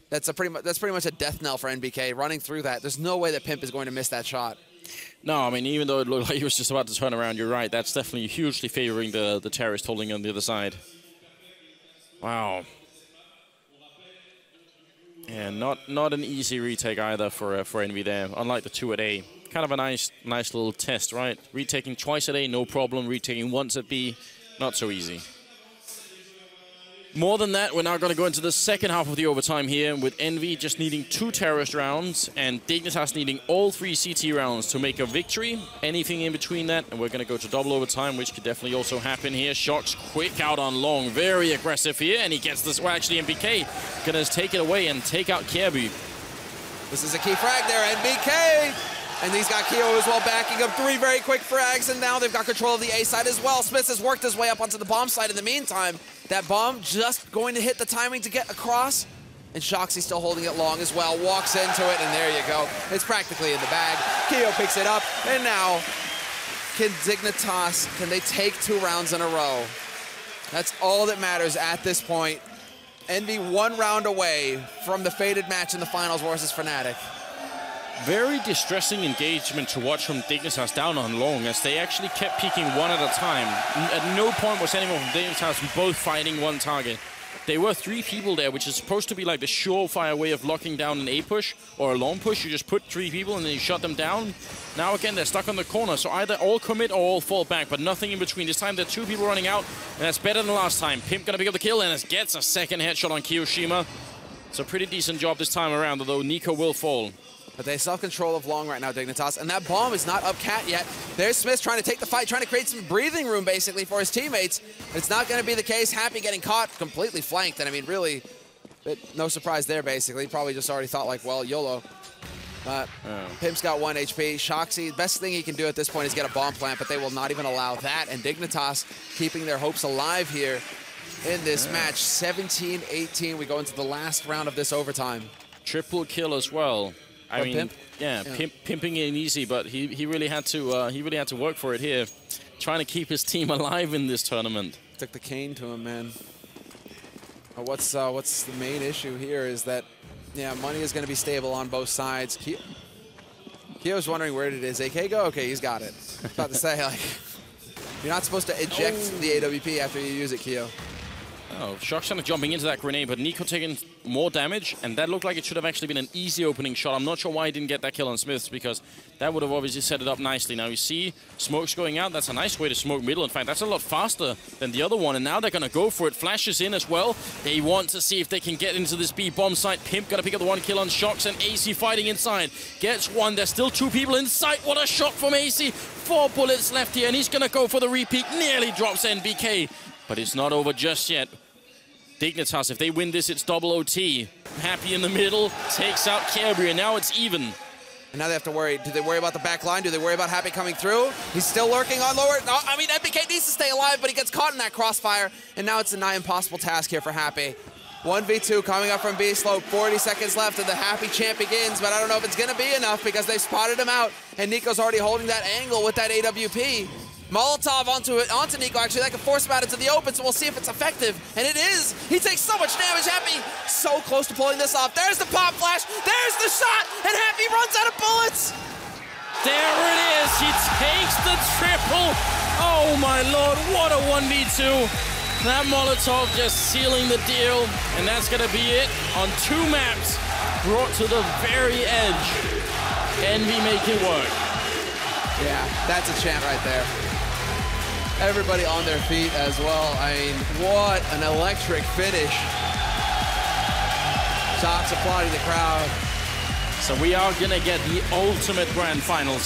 that's pretty much a death knell for NBK. Running through that, there's no way that Pimp is going to miss that shot. No, I mean, even though it looked like he was just about to turn around, you're right. That's definitely hugely favoring the terrorist holding on the other side. Wow. Yeah, not an easy retake either for Envy there, unlike the 2 at A. Kind of a nice little test, right? Retaking twice at A, no problem. Retaking once at B, not so easy. More than that, we're now going to go into the second half of the overtime here, with Envy just needing 2 terrorist rounds and Dignitas needing all 3 CT rounds to make a victory. Anything in between that, and we're going to go to double overtime, which could definitely also happen here. Shox quick out on long, very aggressive here, and he gets this. Well, actually, NBK going to take it away and take out Kirby. This is a key frag there, NBK! And he's got Keo as well backing up 3 very quick frags, and now they've got control of the A side as well. Smith has worked his way up onto the bomb side in the meantime. That bomb just going to hit the timing to get across. And Shoxy's still holding it long as well. Walks into it, and there you go. It's practically in the bag. Keo picks it up, and now can Dignitas, can they take 2 rounds in a row? That's all that matters at this point. Envy 1 round away from the fated match in the finals versus Fnatic. Very distressing engagement to watch from Dignitas down on long, as they actually kept peeking one at a time. At no point was anyone from Dignitas both fighting one target. There were 3 people there, which is supposed to be like the surefire way of locking down an A push or a long push. You just put 3 people and then you shut them down. Now again, they're stuck on the corner, so either all commit or all fall back, but nothing in between. This time there are 2 people running out, and that's better than last time. Pimp gonna pick up the kill, and it gets a second headshot on Kiyoshima. It's a pretty decent job this time around, although Nico will fall. But they still have control of long right now, Dignitas, and that bomb is not up Cat yet. There's Smith trying to take the fight, trying to create some breathing room, basically, for his teammates. It's not going to be the case. Happy getting caught, completely flanked, and I mean, really, no surprise there, basically. He probably just already thought, like, well, YOLO. But Pimp's got 1 HP. Shoxy, best thing he can do at this point is get a bomb plant, but they will not even allow that. And Dignitas keeping their hopes alive here in this match. 17-18. We go into the last round of this overtime. Triple kill as well. I mean, Pimp? Yeah, pimping it easy, but he really had to work for it here, trying to keep his team alive in this tournament. Took the cane to him, man. What's the main issue here is that, yeah, money is going to be stable on both sides. Kyo's wondering where did his AK go? Okay, he's got it. I was about to say, like, you're not supposed to eject the AWP after you use it, Kyo. Oh, Shoxana jumping into that grenade, but Nico taking more damage, and that looked like it should have actually been an easy opening shot. I'm not sure why he didn't get that kill on Smiths, because that would have obviously set it up nicely. Now you see smokes going out. That's a nice way to smoke middle. In fact, that's a lot faster than the other one, and now they're going to go for it. Flashes in as well. They want to see if they can get into this B bomb site. Pimp going to pick up the 1 kill on Shox, and AC fighting inside. Gets 1. There's still 2 people in sight. What a shot from AC. 4 bullets left here, and he's going to go for the repeat. Nearly drops NBK, but it's not over just yet. Dignitas, if they win this, it's double OT. Happy in the middle, takes out Kerry, and now it's even. And now they have to worry. Do they worry about the back line? Do they worry about Happy coming through? He's still lurking on lower. No, I mean, NBK needs to stay alive, but he gets caught in that crossfire, and now it's a nigh impossible task here for Happy. 1v2 coming up from B slope, 40 seconds left, and the Happy champ begins, but I don't know if it's going to be enough because they've spotted him out, and Nico's already holding that angle with that AWP. Molotov onto Nico, actually. That can force him out into the open, so we'll see if it's effective. And it is. He takes so much damage. Happy so close to pulling this off. There's the pop flash. There's the shot. And Happy runs out of bullets. There it is. He takes the triple. Oh, my Lord. What a 1v2. That Molotov just sealing the deal. And that's going to be it on 2 maps. Brought to the very edge. EnVy make it work. Yeah, that's a chant right there. Everybody on their feet as well. I mean, what an electric finish. Shots applauding the crowd. So we are going to get the ultimate grand finals here.